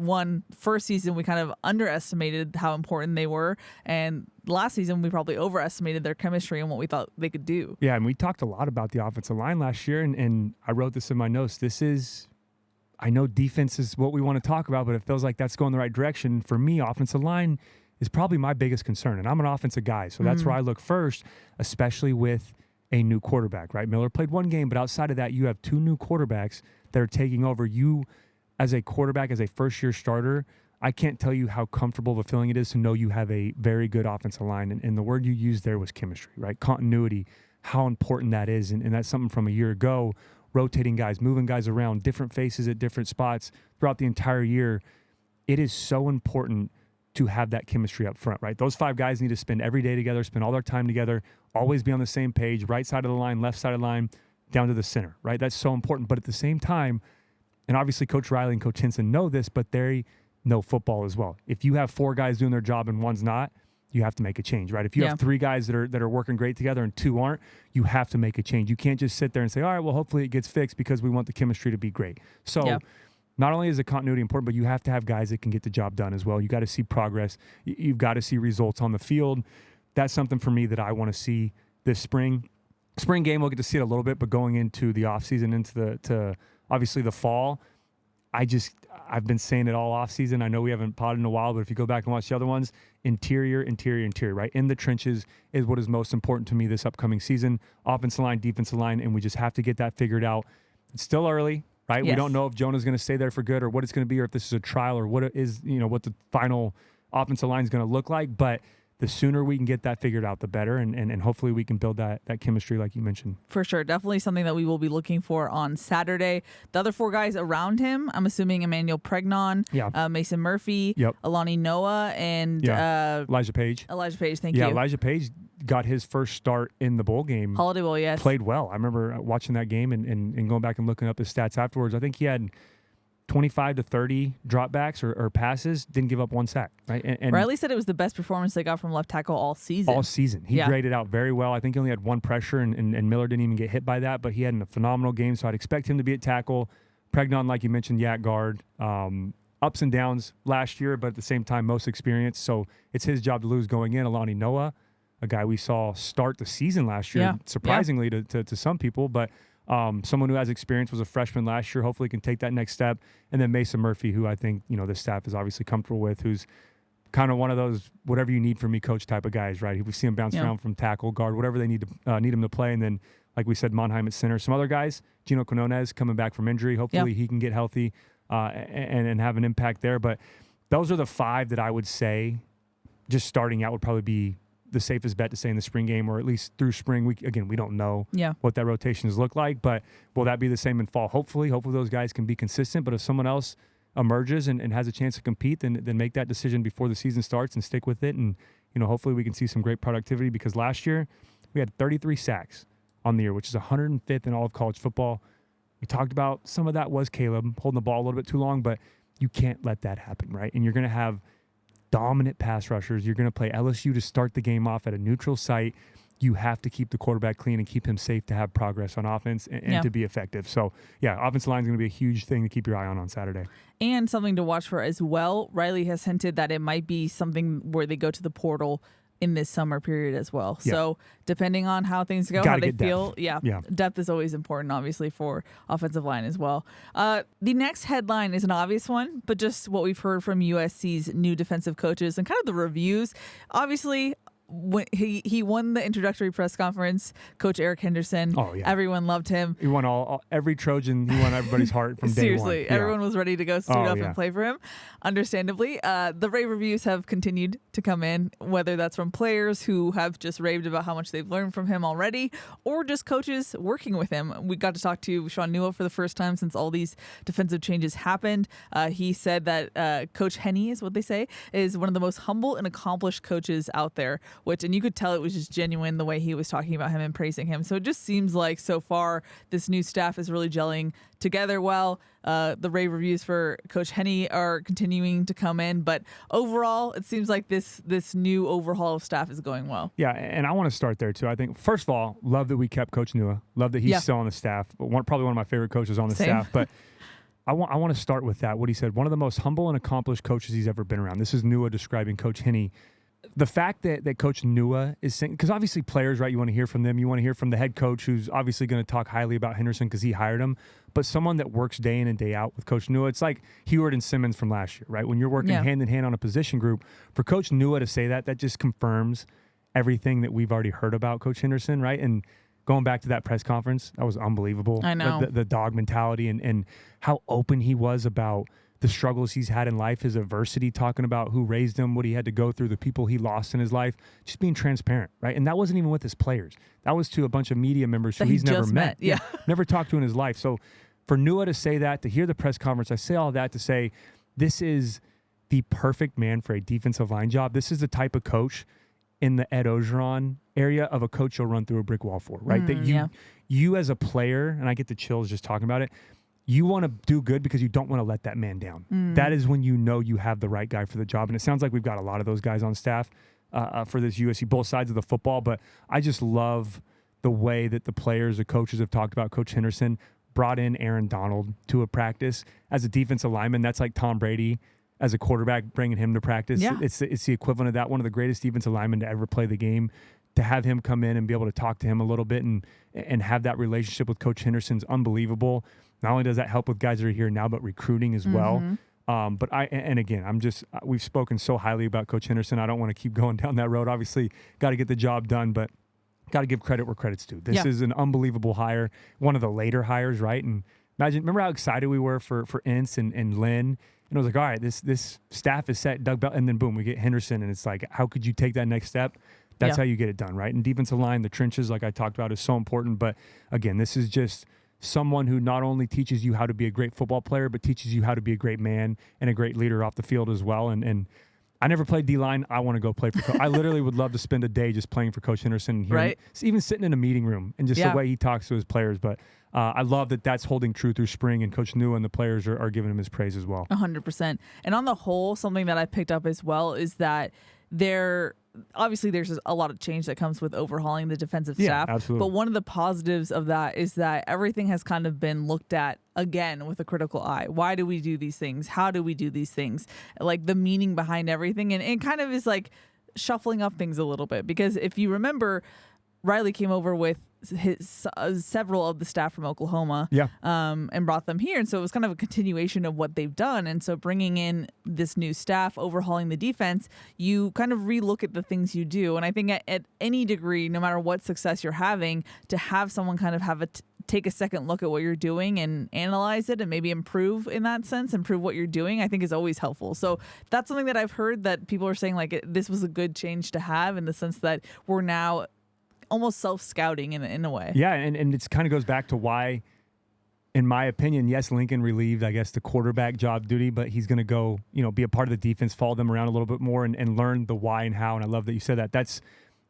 first season we kind of underestimated how important they were, and last season we probably overestimated their chemistry and what we thought they could do. Yeah, and we talked a lot about the offensive line last year, and I wrote this in my notes. I know defense is what we want to talk about, but it feels like that's going the right direction. For me, offensive line is probably my biggest concern, and I'm an offensive guy, so that's where I look first, especially with a new quarterback, right? Miller played one game, but outside of that, you have 2 new quarterbacks that are taking over. You, as a quarterback, as a first-year starter, I can't tell you how comfortable of a feeling it is to know you have a very good offensive line. And the word you used there was chemistry, right? Continuity, how important that is. And that's something from a year ago, rotating guys, moving guys around, different faces at different spots throughout the entire year. It is so important to have that chemistry up front, right? Those 5 guys need to spend every day together, spend all their time together, always be on the same page, right side of the line, left side of the line, down to the center, right? That's so important. But at the same time, and obviously Coach Riley and Coach Hinson know this, but they know football as well. If you have 4 guys doing their job and one's not, you have to make a change, right? If you have 3 guys that are working great together and 2 aren't, you have to make a change. You can't just sit there and say, all right, well, hopefully it gets fixed because we want the chemistry to be great. So not only is the continuity important, but you have to have guys that can get the job done as well. You got to see progress. You've got to see results on the field. That's something for me that I want to see this spring. Spring game, we'll get to see it a little bit, but going into the offseason, into obviously the fall, I've been saying it all offseason. I know we haven't potted in a while, but if you go back and watch the other ones, interior, right? In the trenches is what is most important to me this upcoming season. Offensive line, defensive line, and we just have to get that figured out. It's still early, right? Yes. We don't know if Jonah's going to stay there for good or what it's going to be, or if this is a trial or what it is, what the final offensive line is going to look like. But the sooner we can get that figured out, the better. And hopefully we can build that chemistry like you mentioned. For sure. Definitely something that we will be looking for on Saturday. The other 4 guys around him, I'm assuming Emmanuel Pregnon, Mason Murphy, Alani Noah, and Elijah Page. Thank you. Yeah, Elijah Page got his first start in the bowl game. Holiday Bowl, yes. Played well. I remember watching that game and going back and looking up his stats afterwards. I think he had 25 to 30 dropbacks or passes, didn't give up 1 sack. Right? And Riley said it was the best performance they got from left tackle all season. He graded out very well. I think he only had 1 pressure, and Miller didn't even get hit by that, but he had a phenomenal game, so I'd expect him to be at tackle. Pregnon, like you mentioned, at guard. Ups and downs last year, but at the same time, most experienced, so it's his job to lose going in. Alani Noah, a guy we saw start the season last year, surprisingly to some people, but someone who has experience, was a freshman last year, hopefully can take that next step. And then Mason Murphy, who I think, the staff is obviously comfortable with, who's kind of one of those whatever you need from me coach type of guys, right? We see him bounce around from tackle, guard, whatever they need him to play. And then, like we said, Monheim at center. Some other guys, Gino Quinones coming back from injury. Hopefully he can get healthy and have an impact there. But those are the 5 that I would say just starting out would probably be the safest bet to say in the spring game, or at least through spring. We don't know what that rotations look like, but will that be the same in fall? Hopefully those guys can be consistent, but if someone else emerges and has a chance to compete, then make that decision before the season starts and stick with it. And, hopefully we can see some great productivity, because last year we had 33 sacks on the year, which is 105th in all of college football. We talked about some of that was Caleb holding the ball a little bit too long, but you can't let that happen, right? And you're going to have dominant pass rushers. You're going to play LSU to start the game off at a neutral site. You have to keep the quarterback clean and keep him safe to have progress on offense and to be effective. So, offensive line is going to be a huge thing to keep your eye on Saturday. And something to watch for as well. Riley has hinted that it might be something where they go to the portal in this summer period as well. So depending on how things go, how they feel, depth is always important, obviously, for offensive line as well. The next headline is an obvious one, but just what we've heard from USC's new defensive coaches and kind of the reviews. Obviously, when he won the introductory press conference, Coach Eric Henderson. Everyone loved him. He won every Trojan. He won everybody's heart from day one. Seriously, everyone was ready to go suit up and play for him. Understandably, the rave reviews have continued to come in, whether that's from players who have just raved about how much they've learned from him already, or just coaches working with him. We got to talk to Sean Newell for the first time since all these defensive changes happened. He said that Coach Henney, is what they say, is one of the most humble and accomplished coaches out there. And you could tell it was just genuine the way he was talking about him and praising him. So it just seems like so far this new staff is really gelling together well. The rave reviews for Coach Henney are continuing to come in, but overall it seems like this new overhaul of staff is going well. Yeah, and I want to start there too. I think first of all, love that we kept Coach Nua. Love that he's still on the staff. Probably one of my favorite coaches on the staff. But I want to start with that. What he said, one of the most humble and accomplished coaches he's ever been around. This is Nua describing Coach Henney. The fact that Coach Nua is saying, because obviously players, right, you want to hear from them. You want to hear from the head coach, who's obviously going to talk highly about Henderson because he hired him. But someone that works day in and day out with Coach Nua, it's like Heward and Simmons from last year, right? When you're working hand in hand on a position group, for Coach Nua to say that just confirms everything that we've already heard about Coach Henderson, right? And going back to that press conference, that was unbelievable. I know. The dog mentality and how open he was about the struggles he's had in life, his adversity, talking about who raised him, what he had to go through, the people he lost in his life, just being transparent, right? And that wasn't even with his players. That was to a bunch of media members who he's never met. Yeah. Never talked to in his life. So for Nua to say that, to hear the press conference, I say all that to say this is the perfect man for a defensive line job. This is the type of coach in the Ed Ogeron area of a coach you'll run through a brick wall for, right? That you as a player, and I get the chills just talking about it, you want to do good because you don't want to let that man down. That is when you know you have the right guy for the job. And it sounds like we've got a lot of those guys on staff for this USC, both sides of the football. But I just love the way that the players, the coaches have talked about. Coach Henderson brought in Aaron Donald to a practice as a defensive lineman. That's like Tom Brady as a quarterback, bringing him to practice. Yeah. It's the equivalent of that. One of the greatest defensive linemen to ever play the game. To have him come in and be able to talk to him a little bit and have that relationship with Coach Henderson's unbelievable. Not only does that help with guys that are here now, but recruiting as well. But we've spoken so highly about Coach Henderson. I don't want to keep going down that road. Obviously, got to get the job done, but got to give credit where credit's due. This is an unbelievable hire, one of the later hires, right? And remember how excited we were for Ince and Lynn? And it was like, all right, this staff is set, Doug Bell, and then boom, we get Henderson, and it's like, how could you take that next step? That's how you get it done, right? And defensive line, the trenches, like I talked about, is so important. But again, this is just someone who not only teaches you how to be a great football player, but teaches you how to be a great man and a great leader off the field as well. And I never played D-line. I want to go play for Coach. I literally would love to spend a day just playing for Coach Henderson. And even sitting in a meeting room and just the way he talks to his players. But I love that that's holding true through spring, and Coach Nua and the players are giving him his praise as well. 100%. And on the whole, something that I picked up as well is that obviously there's a lot of change that comes with overhauling the defensive staff. Absolutely. But one of the positives of that is that everything has kind of been looked at again with a critical eye. Why do we do these things? How do we do these things? Like the meaning behind everything. And it kind of is like shuffling up things a little bit, because if you remember, Riley came over with several of the staff from Oklahoma and brought them here. And so it was kind of a continuation of what they've done. And so bringing in this new staff, overhauling the defense, you kind of relook at the things you do. And I think at any degree, no matter what success you're having, to have someone kind of take a second look at what you're doing and analyze it and maybe improve in that sense, improve what you're doing, I think is always helpful. So that's something that I've heard that people are saying, like, this was a good change to have, in the sense that we're now almost self-scouting in a way. Yeah, and it kind of goes back to why, in my opinion, yes, Lincoln relieved, I guess, the quarterback job duty, but he's going to go, be a part of the defense, follow them around a little bit more and learn the why and how. And I love that you said that. That's,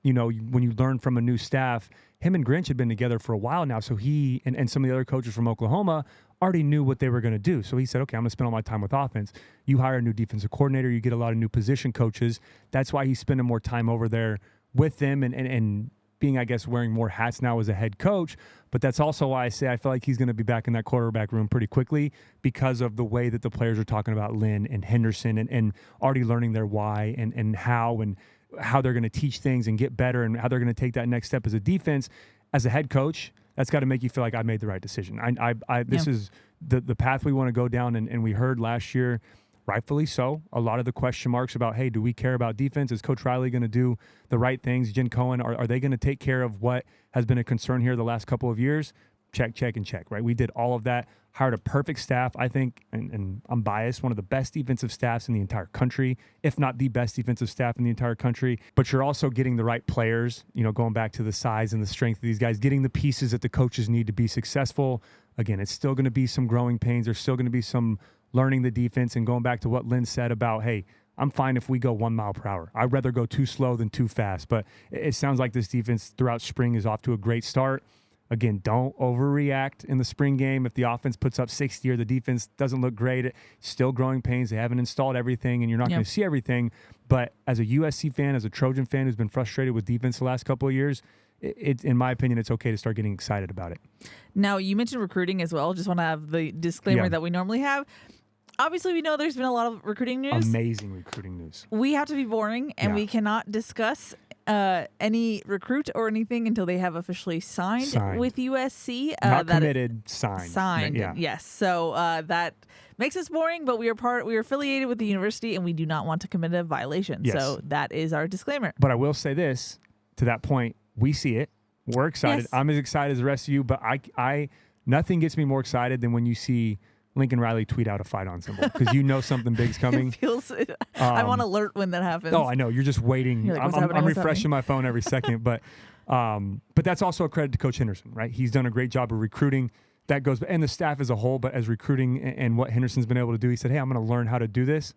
when you learn from a new staff, him and Grinch had been together for a while now, so he and some of the other coaches from Oklahoma already knew what they were going to do. So he said, okay, I'm going to spend all my time with offense. You hire a new defensive coordinator, you get a lot of new position coaches. That's why he's spending more time over there with them and being, I guess, wearing more hats now as a head coach. But that's also why I say I feel like he's going to be back in that quarterback room pretty quickly, because of the way that the players are talking about Lynn and Henderson and already learning their why and how they're going to teach things and get better, and how they're going to take that next step as a defense. As a head coach, that's got to make you feel like I made the right decision. This is the path we want to go down. And we heard last year, rightfully so, a lot of the question marks about, hey, do we care about defense? Is Coach Riley going to do the right things? Jen Cohen, are they going to take care of what has been a concern here the last couple of years? Check, check, and check, right? We did all of that, hired a perfect staff, I think, and I'm biased, one of the best defensive staffs in the entire country, if not the best defensive staff in the entire country. But you're also getting the right players, going back to the size and the strength of these guys, getting the pieces that the coaches need to be successful. Again, it's still going to be some growing pains. There's still going to be some learning the defense, and going back to what Lynn said about, hey, I'm fine if we go 1 mile per hour. I'd rather go too slow than too fast. But it sounds like this defense throughout spring is off to a great start. Again, don't overreact in the spring game. If the offense puts up 60 or the defense doesn't look great, still growing pains. They haven't installed everything, and you're not going to see everything. But as a USC fan, as a Trojan fan who's been frustrated with defense the last couple of years, in my opinion, it's okay to start getting excited about it. Now, you mentioned recruiting as well. Just want to have the disclaimer that we normally have. Obviously, we know there's been a lot of recruiting news. Amazing recruiting news. We have to be boring, and we cannot discuss any recruit or anything until they have officially signed. With USC. Not committed, signed. Signed, yes. So that makes us boring, but we are affiliated with the university, and we do not want to commit a violation. Yes. So that is our disclaimer. But I will say this, to that point, we see it. We're excited. Yes. I'm as excited as the rest of you, but I nothing gets me more excited than when you see Lincoln Riley tweet out a fight on symbol because you know something big's coming. I'm on alert when that happens. Oh, I know. You're just waiting. You're like, I'm refreshing my phone every second, but that's also a credit to Coach Henderson, right? He's done a great job of recruiting. That goes, and the staff as a whole, but as recruiting and what Henderson's been able to do, he said, hey, I'm going to learn how to do this.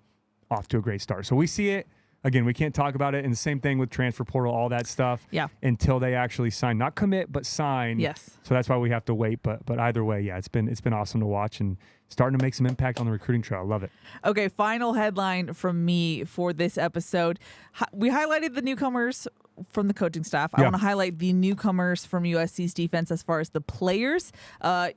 Off to a great start. So we see it. Again, we can't talk about it. And the same thing with transfer portal, all that stuff. Yeah. Until they actually sign, not commit, but sign. Yes. So that's why we have to wait. But either way, yeah, it's been awesome to watch and starting to make some impact on the recruiting trail. I love it. Okay, final headline from me for this episode. We highlighted the newcomers from the coaching staff. I want to highlight the newcomers from USC's defense as far as the players.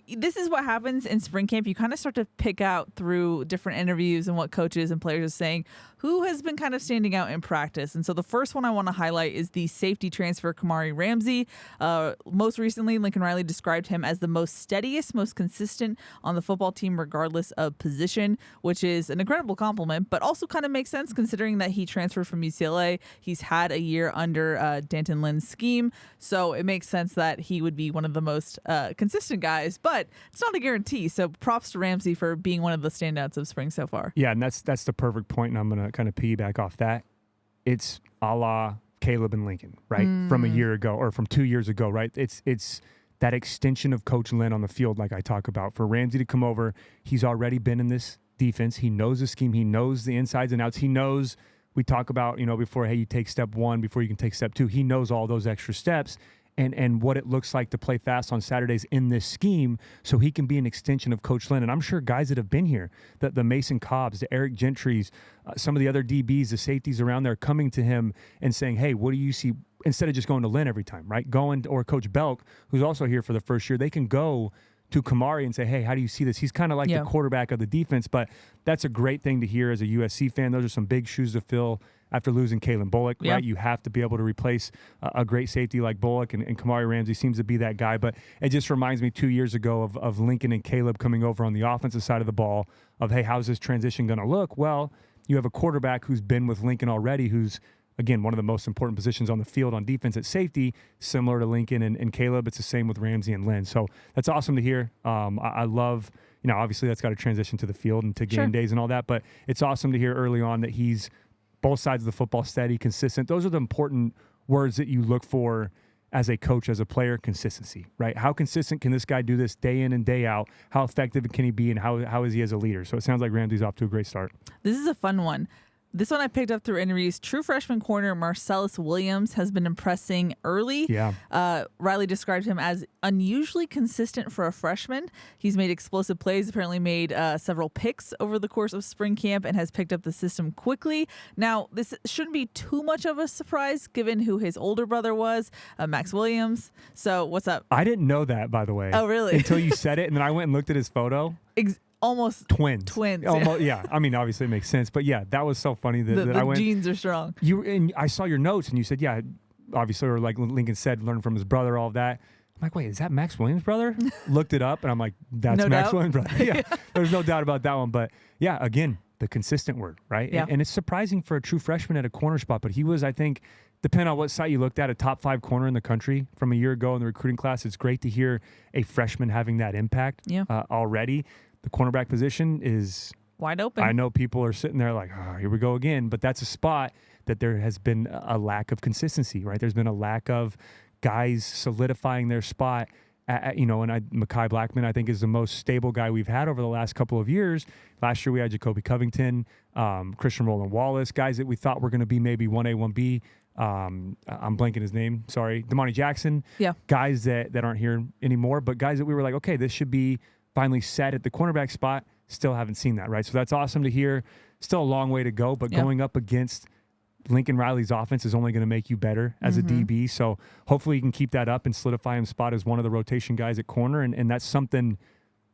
This is what happens in spring camp. You kind of start to pick out through different interviews and what coaches and players are saying who has been kind of standing out in practice. And so the first one I want to highlight is the safety transfer, Kamari Ramsey. Most recently, Lincoln Riley described him as the most steadiest, most consistent on the football team regardless of position, which is an incredible compliment, but also kind of makes sense considering that he transferred from UCLA. He's had a year under Danton Lynn's scheme, so it makes sense that he would be one of the most consistent guys, but it's not a guarantee. So props to Ramsey for being one of the standouts of spring so far. Yeah, and that's the perfect point, and I'm going to kind of piggyback off that. It's a la Caleb and Lincoln, right? From a year ago or from 2 years ago, right? It's that extension of Coach Lynn on the field like I talk about. For Ramsey to come over, he's already been in this defense. He knows the scheme. He knows the insides and outs. He knows, we talk about, before, hey, you take step one before you can take step two. He knows all those extra steps and what it looks like to play fast on Saturdays in this scheme so he can be an extension of Coach Lynn. And I'm sure guys that have been here, the Mason Cobbs, the Eric Gentrys, some of the other DBs, the safeties around there coming to him and saying, hey, what do you see? Instead of just going to Lynn every time, right? Or Coach Belk, who's also here for the first year, they can go to Kamari and say, hey, how do you see this? He's kind of like the quarterback of the defense, but that's a great thing to hear as a USC fan. Those are some big shoes to fill after losing Kalen Bullock, right? You have to be able to replace a great safety like Bullock, and Kamari Ramsey seems to be that guy. But it just reminds me 2 years ago of Lincoln and Caleb coming over on the offensive side of the ball of, hey, how's this transition going to look? Well, you have a quarterback who's been with Lincoln already, who's, again, one of the most important positions on the field on defense at safety, similar to Lincoln and Caleb. It's the same with Ramsey and Lynn. So that's awesome to hear. I love, obviously that's got to transition to the field and to game days and all that, but it's awesome to hear early on that he's both sides of the football, steady, consistent. Those are the important words that you look for as a coach, as a player. Consistency, right? How consistent can this guy do this day in and day out? How effective can he be, and how is he as a leader? So it sounds like Ramsey's off to a great start. This is a fun one. This one I picked up through interviews. True freshman corner Marcellus Williams has been impressing early. Yeah. Riley described him as unusually consistent for a freshman. He's made explosive plays, apparently made several picks over the course of spring camp, and has picked up the system quickly. Now, this shouldn't be too much of a surprise given who his older brother was, Max Williams. So what's up? I didn't know that, by the way. Oh, really? Until you said it, and then I went and looked at his photo. Almost twins. Almost, yeah. I mean, obviously it makes sense, but yeah, that was so funny that I went. The genes are strong. And I saw your notes, and you said, yeah, obviously, or like Lincoln said, learned from his brother, all of that. I'm like, wait, is that Max Williams' brother? Looked it up, and I'm like, that's no Max doubt. Williams' brother. Yeah, there's no doubt about that one. But yeah, again, the consistent word, right? Yeah. And it's surprising for a true freshman at a corner spot, but he was, I think, depending on what site you looked at, a top 5 corner in the country from a year ago in the recruiting class. It's great to hear a freshman having that impact already. The cornerback position is wide open. I know people are sitting there like, oh, here we go again. But that's a spot that there has been a lack of consistency, right? There's been a lack of guys solidifying their spot. Mekhi Blackman, I think, is the most stable guy we've had over the last couple of years. Last year we had Jacoby Covington, Christian Roland Wallace, guys that we thought were going to be maybe 1A, 1B. I'm blanking his name. Sorry. Damani Jackson. Yeah. Guys that aren't here anymore, but guys that we were like, okay, this should be finally set at the cornerback spot. Still haven't seen that, right? So that's awesome to hear. Still a long way to go, but going up against Lincoln Riley's offense is only going to make you better as a DB. So hopefully you can keep that up and solidify him spot as one of the rotation guys at corner. And that's something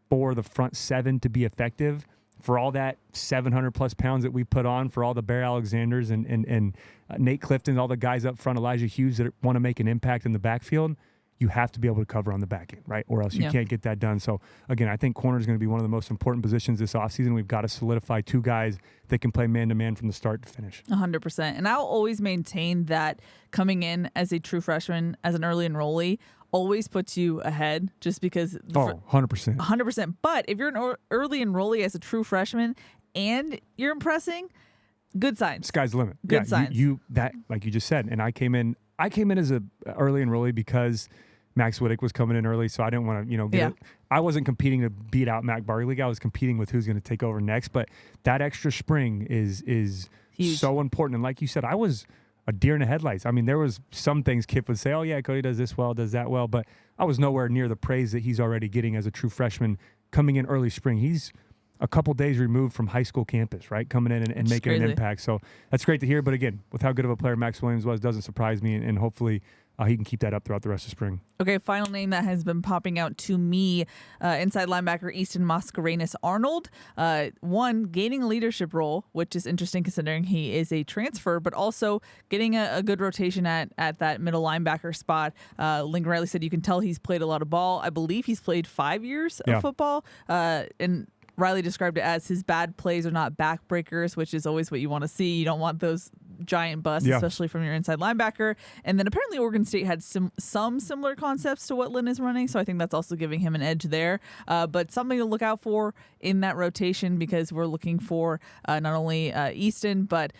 for the front seven to be effective. For all that 700 plus pounds that we put on, for all the Bear Alexanders and Nate Clifton, all the guys up front, Elijah Hughes that want to make an impact in the backfield, you have to be able to cover on the back end, right? Or else you can't get that done. So again, I think corner is going to be one of the most important positions this offseason. We've got to solidify 2 guys that can play man-to-man from the start to finish. 100%. And I'll always maintain that coming in as a true freshman, as an early enrollee, always puts you ahead just because. 100%. 100%. But if you're an early enrollee as a true freshman and you're impressing, good signs. Sky's the limit. Good signs. You that, like you just said, and I came in as a early enrollee because Max Wittick was coming in early, so I didn't want to, get it. I wasn't competing to beat out Mac Barley League. I was competing with who's going to take over next. But that extra spring is huge. So important. And like you said, I was a deer in the headlights. I mean, there was some things Kip would say, oh, yeah, Cody does this well, does that well. But I was nowhere near the praise that he's already getting as a true freshman coming in early spring. He's a couple days removed from high school campus, right? Coming in and making an impact. So that's great to hear. But again, with how good of a player Max Williams was, doesn't surprise me. And hopefully he can keep that up throughout the rest of spring. Okay, final name that has been popping out to me, inside linebacker Easton Mascarenas-Arnold. One, gaining a leadership role, which is interesting considering he is a transfer, but also getting a good rotation at that middle linebacker spot. Lincoln Riley said you can tell he's played a lot of ball. I believe he's played 5 years of football. And Riley described it as his bad plays are not backbreakers, which is always what you want to see. You don't want those giant busts, especially from your inside linebacker. And then apparently Oregon State had some similar concepts to what Lynn is running, so I think that's also giving him an edge there. But something to look out for in that rotation because we're looking for not only Easton, but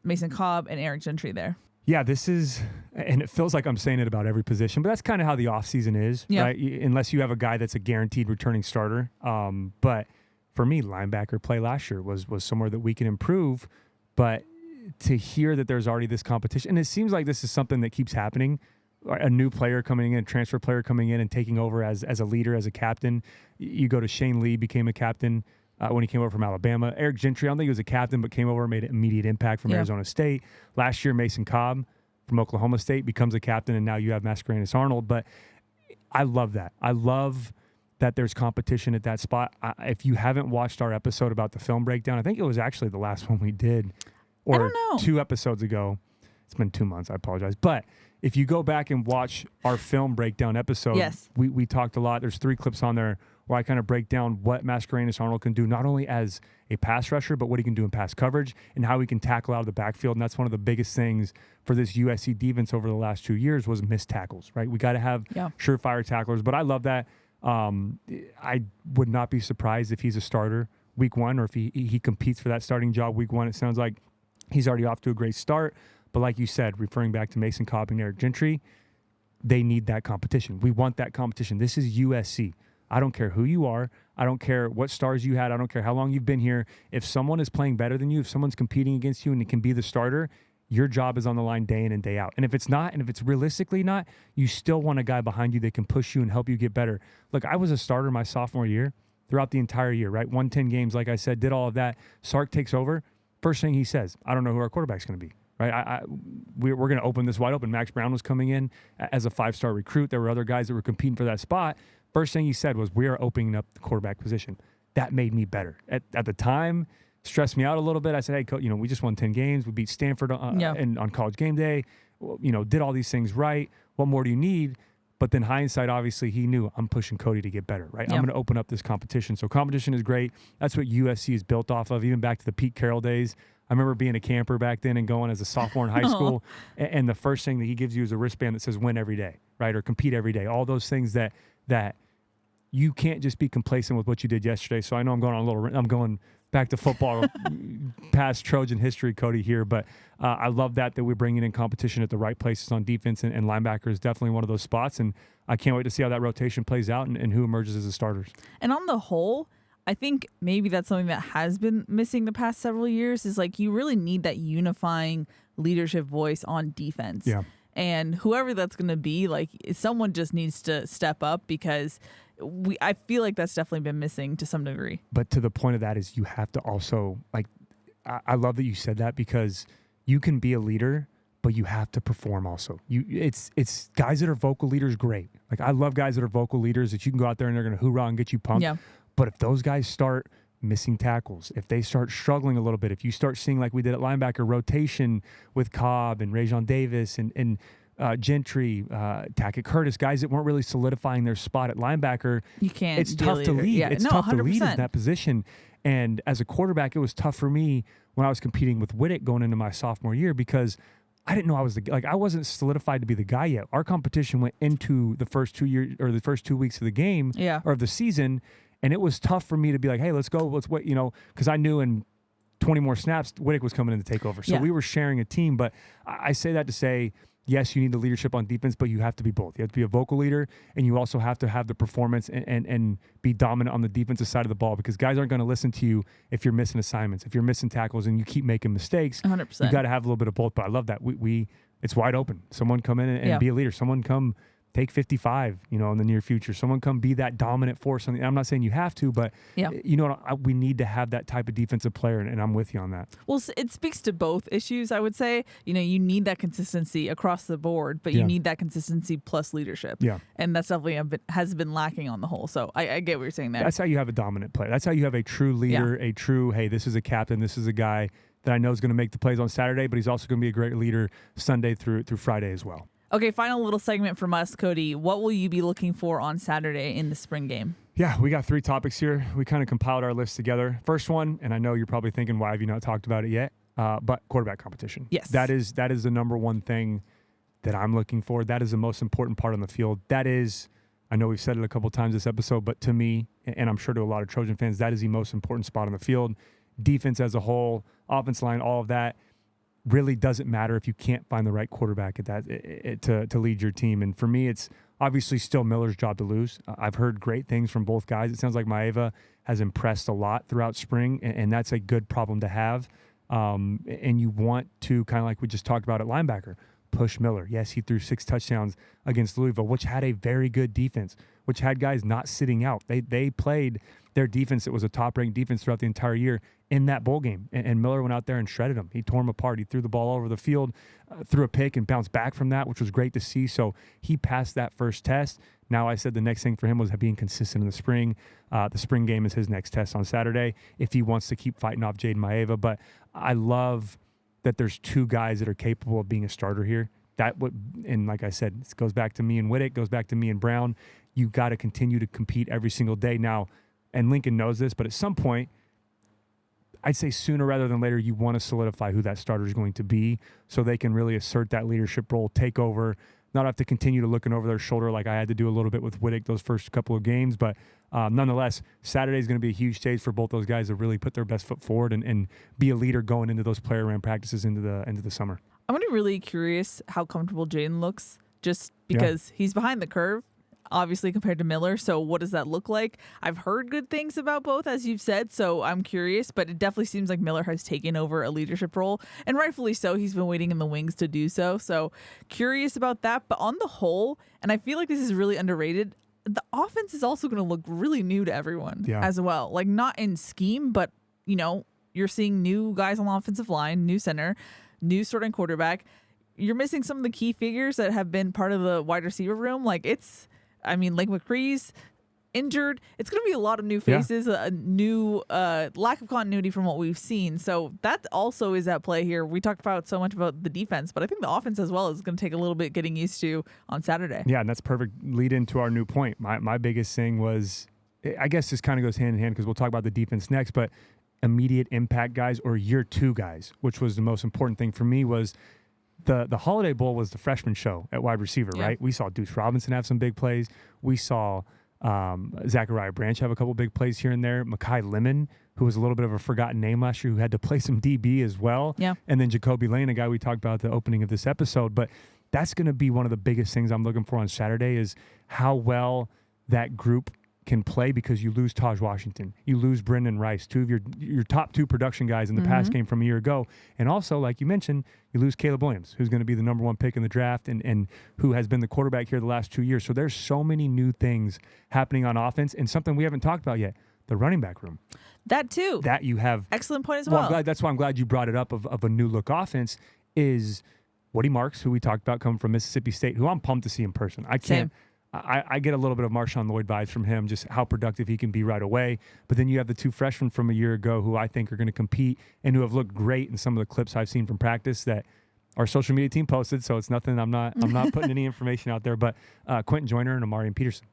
Mason Cobb and Eric Gentry there. Yeah, this is, and it feels like I'm saying it about every position, but that's kind of how the offseason is, right? Unless you have a guy that's a guaranteed returning starter. But for me, linebacker play last year was somewhere that we can improve. But to hear that there's already this competition, and it seems like this is something that keeps happening, a new player coming in, a transfer player coming in and taking over as a leader, as a captain. You go to Shane Lee, became a captain when he came over from Alabama. Eric Gentry, I don't think he was a captain, but came over and made an immediate impact from Arizona State. Last year, Mason Cobb from Oklahoma State becomes a captain, and now you have Mascarenas-Arnold. But I love that. I love that there's competition at that spot. If you haven't watched our episode about the film breakdown, I think it was actually the last one we did, or 2 episodes ago. It's been 2 months. I apologize. But if you go back and watch our film breakdown episode, we talked a lot. There's 3 clips on there where I kind of break down what Mascarenas-Arnold can do, not only as a pass rusher, but what he can do in pass coverage and how he can tackle out of the backfield. And that's one of the biggest things for this USC defense over the last 2 years was missed tackles, right? We got to have surefire tacklers. But I love that. I would not be surprised if he's a starter week 1 or if he competes for that starting job week 1. It sounds like he's already off to a great start. But like you said, referring back to Mason Cobb and Eric Gentry, they need that competition. We want that competition. This is USC. I don't care who you are. I don't care what stars you had. I don't care how long you've been here. If someone is playing better than you, if someone's competing against you and it can be the starter, your job is on the line day in and day out. And if it's not, and if it's realistically not, you still want a guy behind you that can push you and help you get better. Look, I was a starter my sophomore year throughout the entire year, right? Won 10 games, like I said, did all of that. Sark takes over. First thing he says, I don't know who our quarterback's going to be. Right, we're going to open this wide open. Max Brown was coming in as a 5-star recruit. There were other guys that were competing for that spot. First thing he said was, we are opening up the quarterback position. That made me better. At the time, stressed me out a little bit. I said, hey, Coach, we just won 10 games. We beat Stanford and on College Game Day. Did all these things right. What more do you need? But then hindsight, obviously, he knew I'm pushing Cody to get better, right? I'm going to open up this competition. So competition is great. That's what USC is built off of, even back to the Pete Carroll days. I remember being a camper back then and going as a sophomore in high school, and the first thing that he gives you is a wristband that says win every day, right, or compete every day. All those things that you can't just be complacent with what you did yesterday. So I know I'm going back to football, past Trojan history, Cody, here. But I love that we're bringing in competition at the right places on defense, and linebacker is definitely one of those spots. And I can't wait to see how that rotation plays out and who emerges as the starters. And on the whole, I think maybe that's something that has been missing the past several years is like you really need that unifying leadership voice on defense. Yeah. And whoever that's going to be, like someone just needs to step up because I feel like that's definitely been missing to some degree. But to the point of that is you have to also, like, I love that you said that because you can be a leader, but you have to perform also. It's guys that are vocal leaders, great. Like I love guys that are vocal leaders that you can go out there and they're going to hoorah and get you pumped. Yeah. But if those guys start missing tackles, if they start struggling a little bit, if you start seeing like we did at linebacker rotation with Cobb and Rajon Davis and Gentry, Tackett Curtis, guys that weren't really solidifying their spot at linebacker. You can't. It's tough to lead. Yeah. It's No, tough 100%. to lead in that position. And as a quarterback, it was tough for me when I was competing with Whittick going into my sophomore year because I didn't know I wasn't solidified to be the guy yet. Our competition went into the first 2 years or the first 2 weeks of the game or of the season, and it was tough for me to be like, hey, let's go, let's wait, because I knew in 20 more snaps, Whittick was coming in to take over. So we were sharing a team, but I say that to say, yes, you need the leadership on defense, but you have to be both. You have to be a vocal leader, and you also have to have the performance and be dominant on the defensive side of the ball because guys aren't going to listen to you if you're missing assignments, if you're missing tackles, and you keep making mistakes. 100%. You got to have a little bit of both, but I love that. It's wide open. Someone come in and be a leader. Someone come take 55, in the near future. Someone come be that dominant force. I'm not saying you have to, but we need to have that type of defensive player, and I'm with you on that. Well, it speaks to both issues, I would say. You need that consistency across the board, but you need that consistency plus leadership. Yeah. And that's definitely has been lacking on the whole. So I get what you're saying there. That's how you have a dominant player. That's how you have a true leader, a true, hey, this is a captain, this is a guy that I know is going to make the plays on Saturday, but he's also going to be a great leader Sunday through Friday as well. Okay, final little segment from us, Cody. What will you be looking for on Saturday in the spring game? Yeah, we got 3 topics here. We kind of compiled our list together. First one, and I know you're probably thinking, why have you not talked about it yet? But quarterback competition. Yes. That is the number one thing that I'm looking for. That is the most important part on the field. That is, I know we've said it a couple times this episode, but to me, and I'm sure to a lot of Trojan fans, that is the most important spot on the field. Defense as a whole, offense line, all of that really doesn't matter if you can't find the right quarterback at that to lead your team. And for me, it's obviously still Miller's job to lose. I've heard great things from both guys. It sounds like Maeva has impressed a lot throughout spring, and that's a good problem to have. And you want to, kind of like we just talked about at linebacker, push Miller. Yes, he threw 6 touchdowns against Louisville, which had a very good defense, which had guys not sitting out. They played their defense. It was a top-ranked defense throughout the entire year in that bowl game. And Miller went out there and shredded him. He tore him apart. He threw the ball all over the field, threw a pick, and bounced back from that, which was great to see. So he passed that first test. Now I said the next thing for him was being consistent in the spring. The spring game is his next test on Saturday if he wants to keep fighting off Jaden Maeva. But I love that there's 2 guys that are capable of being a starter here. And like I said, it goes back to me and Whittick, goes back to me and Brown. You got to continue to compete every single day. Now, and Lincoln knows this, but at some point, I'd say sooner rather than later, you want to solidify who that starter is going to be so they can really assert that leadership role, take over, not have to continue to looking over their shoulder like I had to do a little bit with Whittick those first couple of games. But nonetheless, Saturday is going to be a huge stage for both those guys to really put their best foot forward and be a leader going into those player-ran practices into the summer. I'm going to be really curious how comfortable Jaden looks just because he's behind the curve, obviously, compared to Miller. So what does that look like? I've heard good things about both, as you've said, so I'm curious, but it definitely seems like Miller has taken over a leadership role, and rightfully so. He's been waiting in the wings to do so. So curious about that. But on the whole, and I feel like this is really underrated, the offense is also going to look really new to everyone as well. Like, not in scheme, but, you're seeing new guys on the offensive line, new center, new starting quarterback. You're missing some of the key figures that have been part of the wide receiver room. Lake McCree's injured. It's going to be a lot of new faces, a new lack of continuity from what we've seen. So that also is at play here. We talked about so much about the defense, but I think the offense as well is going to take a little bit getting used to on Saturday. Yeah, and that's perfect lead into our new point. My biggest thing was, I guess this kind of goes hand in hand because we'll talk about the defense next, but immediate impact guys or year 2 guys, which was the most important thing for me was the Holiday Bowl was the freshman show at wide receiver, right? We saw Deuce Robinson have some big plays. We saw Zachariah Branch have a couple big plays here and there. Mekhi Lemon, who was a little bit of a forgotten name last year, who had to play some DB as well. Yeah. And then Jacoby Lane, a guy we talked about at the opening of this episode. But that's going to be one of the biggest things I'm looking for on Saturday is how well that group can play, because you lose Taj Washington, you lose Brendan Rice, 2 of your top 2 production guys in the pass game from a year ago. And also, like you mentioned, you lose Caleb Williams, who's going to be the number 1 pick in the draft and who has been the quarterback here the last 2 years. So there's so many new things happening on offense, and something we haven't talked about yet, the running back room. That too. That you have. Excellent point as well. That's why I'm glad you brought it up of a new look offense is Woody Marks, who we talked about coming from Mississippi State, who I'm pumped to see in person. I get a little bit of Marshawn Lloyd vibes from him, just how productive he can be right away. But then you have the 2 freshmen from a year ago who I think are going to compete and who have looked great in some of the clips I've seen from practice that our social media team posted, so it's nothing. I'm not putting any information out there. But Quentin Joyner and Amari and Peterson,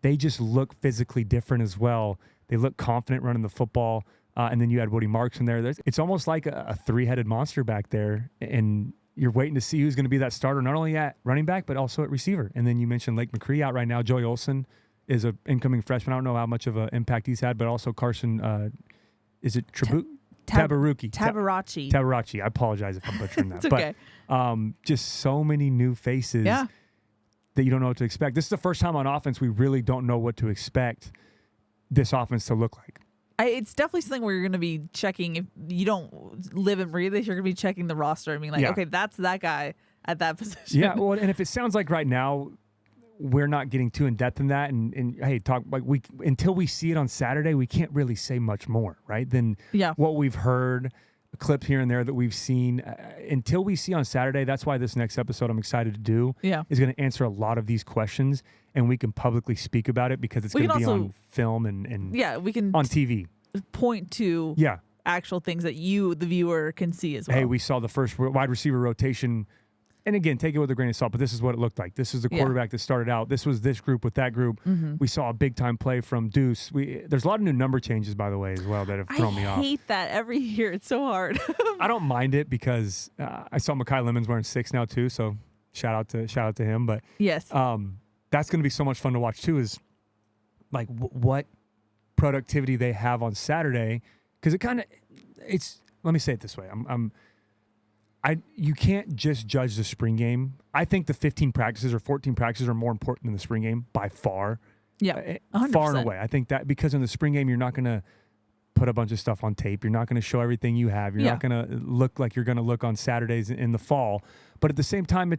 they just look physically different as well. They look confident running the football. And then you had Woody Marks in there. It's almost like a three-headed monster back there, and you're waiting to see who's going to be that starter, not only at running back, but also at receiver. And then you mentioned Lake McCree out right now. Joey Olson is an incoming freshman. I don't know how much of an impact he's had, but also Carson, is it Tabarachi. I apologize if I'm butchering that. It's okay. But just so many new faces that you don't know what to expect. This is the first time on offense we really don't know what to expect this offense to look like. It's definitely something where you're going to be checking. If you don't live and breathe this, you're going to be checking the roster and being like, okay, that's that guy at that position. Yeah, well, and if it sounds like right now we're not getting too in depth in that, and hey, talk like until we see it on Saturday, we can't really say much more, right? Than what we've heard, a clip here and there that we've seen. Until we see on Saturday, that's why this next episode I'm excited to do is going to answer a lot of these questions, and we can publicly speak about it because it's going to be on film and we can on TV point to actual things that you, the viewer, can see as well. Hey, we saw the first wide receiver rotation. And again, take it with a grain of salt, but this is what it looked like. This is the quarterback that started out. This was this group with that group. Mm-hmm. We saw a big-time play from Deuce. There's a lot of new number changes, by the way, as well, that have thrown me off. I hate that every year. It's so hard. I don't mind it because I saw Mekhi Lemons wearing 6 now, too, so shout out to him. But yes, that's going to be so much fun to watch, too, is like what productivity they have on Saturday. Because let me say it this way. You can't just judge the spring game. I think the 15 practices or 14 practices are more important than the spring game by far. Yeah, 100%. Far and away. I think that because in the spring game, you're not going to put a bunch of stuff on tape. You're not going to show everything you have. You're not going to look like you're going to look on Saturdays in the fall. But at the same time,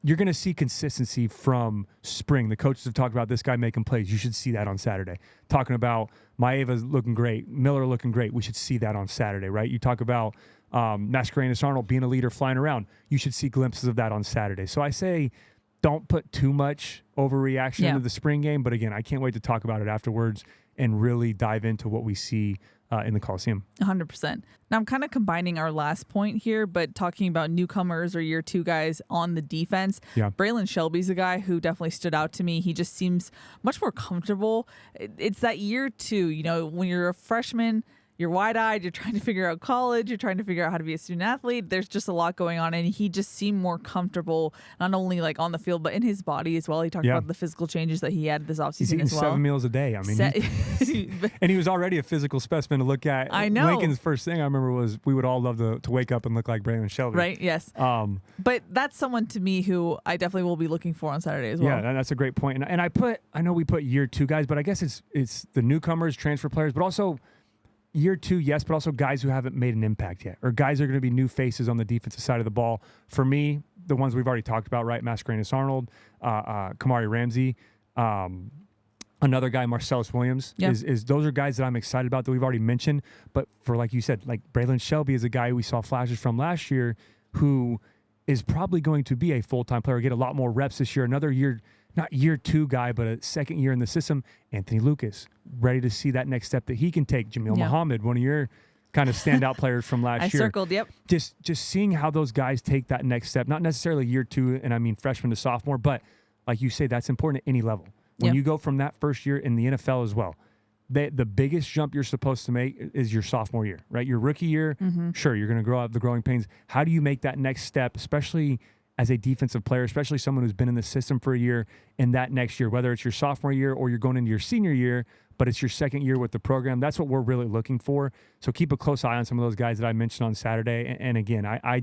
you're going to see consistency from spring. The coaches have talked about this guy making plays. You should see that on Saturday. Talking about Maeva's looking great, Miller looking great. We should see that on Saturday, right? You talk about Mascarenas Arnold being a leader, flying around. You should see glimpses of that on Saturday. So I say don't put too much overreaction into the spring game. But again, I can't wait to talk about it afterwards and really dive into what we see in the Coliseum. 100%. Now I'm kind of combining our last point here, but talking about newcomers or year 2 guys on the defense. Yeah. Braylon Shelby's a guy who definitely stood out to me. He just seems much more comfortable. It's that year 2, when you're a freshman, you're wide-eyed, you're trying to figure out college, you're trying to figure out how to be a student athlete. There's just a lot going on, and he just seemed more comfortable, not only like on the field, but in his body as well. He talked about the physical changes that he had this offseason He's eating as well. 7 meals a day. I mean, and he was already a physical specimen to look at. I know. Lincoln's first thing I remember was we would all love to wake up and look like Braylon Shelby. Right, yes. But that's someone to me who I definitely will be looking for on Saturday as well. Yeah, that's a great point. And I know we put year 2 guys, but I guess it's the newcomers, transfer players, but also year 2, yes, but also guys who haven't made an impact yet, or guys that are going to be new faces on the defensive side of the ball. For me, the ones we've already talked about, right? Mascarenas Arnold, Kamari Ramsey, another guy, Marcellus Williams. Is those are guys that I'm excited about that we've already mentioned. But for like you said, like Braylon Shelby is a guy we saw flashes from last year who is probably going to be a full-time player, get a lot more reps this year. Another year, not year 2 guy, but a second year in the system. Anthony Lucas, ready to see that next step that he can take. Jamil Muhammad, one of your kind of standout players from last year. I circled, yep. Just seeing how those guys take that next step, not necessarily year 2, and I mean freshman to sophomore, but like you say, that's important at any level. When you go from that first year in the NFL as well, the biggest jump you're supposed to make is your sophomore year, right? Your rookie year, sure, you're going to grow out the growing pains. How do you make that next step, especially as a defensive player, especially someone who's been in the system for a year, in that next year, whether it's your sophomore year or you're going into your senior year, but it's your second year with the program? That's what we're really looking for. So keep a close eye on some of those guys that I mentioned on Saturday. And again, I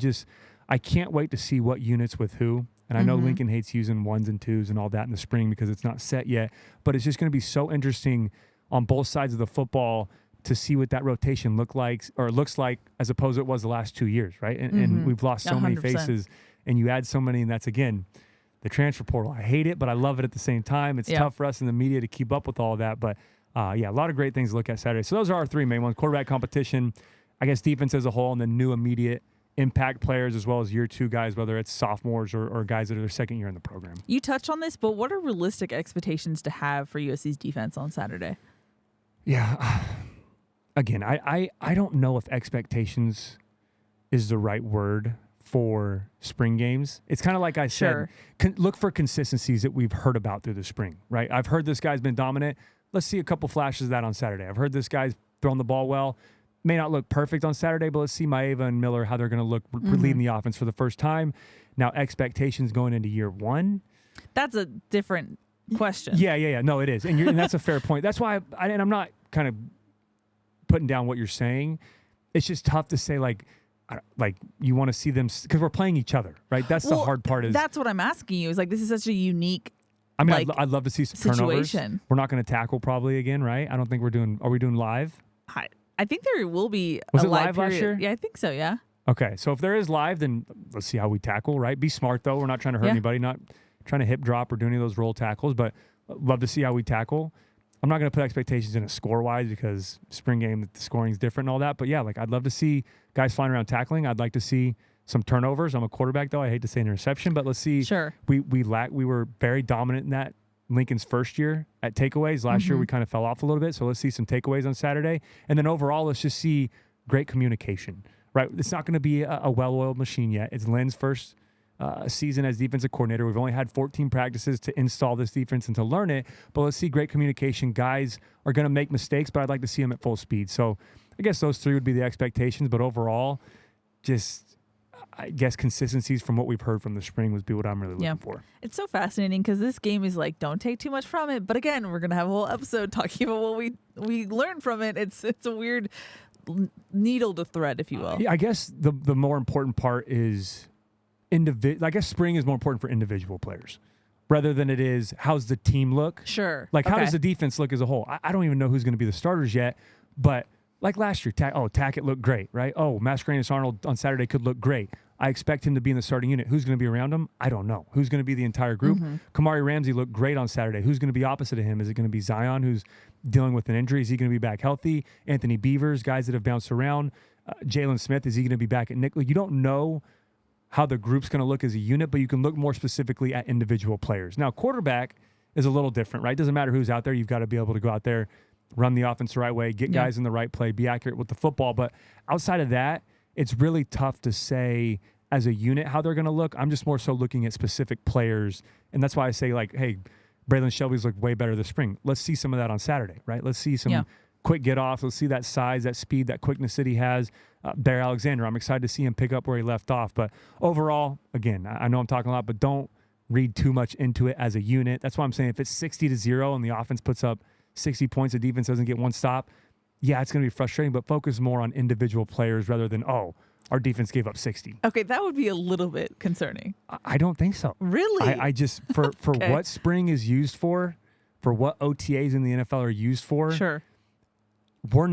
can't wait to see what units with who. And I know Lincoln hates using 1s and 2s and all that in the spring because it's not set yet, but it's just going to be so interesting on both sides of the football to see what that rotation looks like as opposed to it was the last 2 years, right? And we've lost so 100%. Many faces. And you add so many, and that's, again, the transfer portal. I hate it, but I love it at the same time. It's tough for us in the media to keep up with all of that. But, a lot of great things to look at Saturday. So those are our 3 main ones: quarterback competition, I guess defense as a whole, and then new immediate impact players as well as year 2 guys, whether it's sophomores or guys that are their second year in the program. You touched on this, but what are realistic expectations to have for USC's defense on Saturday? Yeah. Again, I don't know if expectations is the right word for spring games. It's kind of like I said, look for consistencies that we've heard about through the spring, right? I've heard this guy's been dominant. Let's see a couple flashes of that on Saturday. I've heard this guy's throwing the ball well. May not look perfect on Saturday, but let's see Maeva and Miller, how they're going to look leading the offense for the first time. Now, expectations going into year one. That's a different question. Yeah. No, it is. And that's a fair point. That's why and I'm not kind of putting down what you're saying. It's just tough to say, like you want to see them because we're playing each other, right? That's the hard part. That's what I'm asking you. Is like, this is such a unique. I mean, I'd love to see some turnovers. Situation. We're not going to tackle probably again, right? I don't think we're doing. Are we doing live? I think there will be. Was a it live period. last year? Yeah, I think so. Yeah. Okay, so if there is live, then let's see how we tackle, right? Be smart though. We're not trying to hurt anybody. Not trying to hip drop or do any of those roll tackles, but love to see how we tackle. I'm not going to put expectations in a score-wise because spring game, the scoring is different and all that. But yeah, like I'd love to see guys flying around tackling. I'd like to see some turnovers. I'm a quarterback though. I hate to say interception, but let's see. Sure. We were very dominant in that Lincoln's first year at takeaways. Last year we kind of fell off a little bit. So let's see some takeaways on Saturday. And then overall, let's just see great communication, right? It's not going to be a well-oiled machine yet. It's Lynn's first season as defensive coordinator. We've only had 14 practices to install this defense and to learn it, but let's see great communication. Guys are going to make mistakes, but I'd like to see them at full speed. So I guess those three would be the expectations, but overall, just I guess consistencies from what we've heard from the spring would be what I'm really looking for. It's so fascinating because this game is like, don't take too much from it. But again, we're going to have a whole episode talking about what we learned from it. It's a weird needle to thread, if you will. I guess the more important part is I guess spring is more important for individual players rather than it is how's the team look. Sure. Like how does the defense look as a whole? I don't even know who's going to be the starters yet, but like last year, Tackett looked great, right? Oh, Mascarenas-Arnold on Saturday could look great. I expect him to be in the starting unit. Who's going to be around him? I don't know. Who's going to be the entire group? Kamari Ramsey looked great on Saturday. Who's going to be opposite of him? Is it going to be Zion, who's dealing with an injury? Is he going to be back healthy? Anthony Beavers, guys that have bounced around. Jalen Smith, is he going to be back at nickel? You don't know how the group's going to look as a unit, but you can look more specifically at individual players. Now, quarterback is a little different, right? Doesn't matter who's out there. You've got to be able to go out there, run the offense the right way, get guys in the right play, be accurate with the football. But outside of that, it's really tough to say as a unit how they're going to look. I'm just more so looking at specific players. And that's why I say, like, hey, Braylon Shelby's looked way better this spring. Let's see some of that on Saturday, right? Let's see some quick get-offs. Let's see that size, that speed, that quickness that he has. Bear Alexander, I'm excited to see him pick up where he left off. But overall, again, I know I'm talking a lot, but don't read too much into it as a unit. That's why I'm saying if it's 60-0 and the offense puts up 60 points, the defense doesn't get one stop, yeah, it's going to be frustrating, but focus more on individual players rather than, our defense gave up 60. Okay, that would be a little bit concerning. I don't think so. Really? I just, for what spring is used for what OTAs in the NFL are used for, sure. What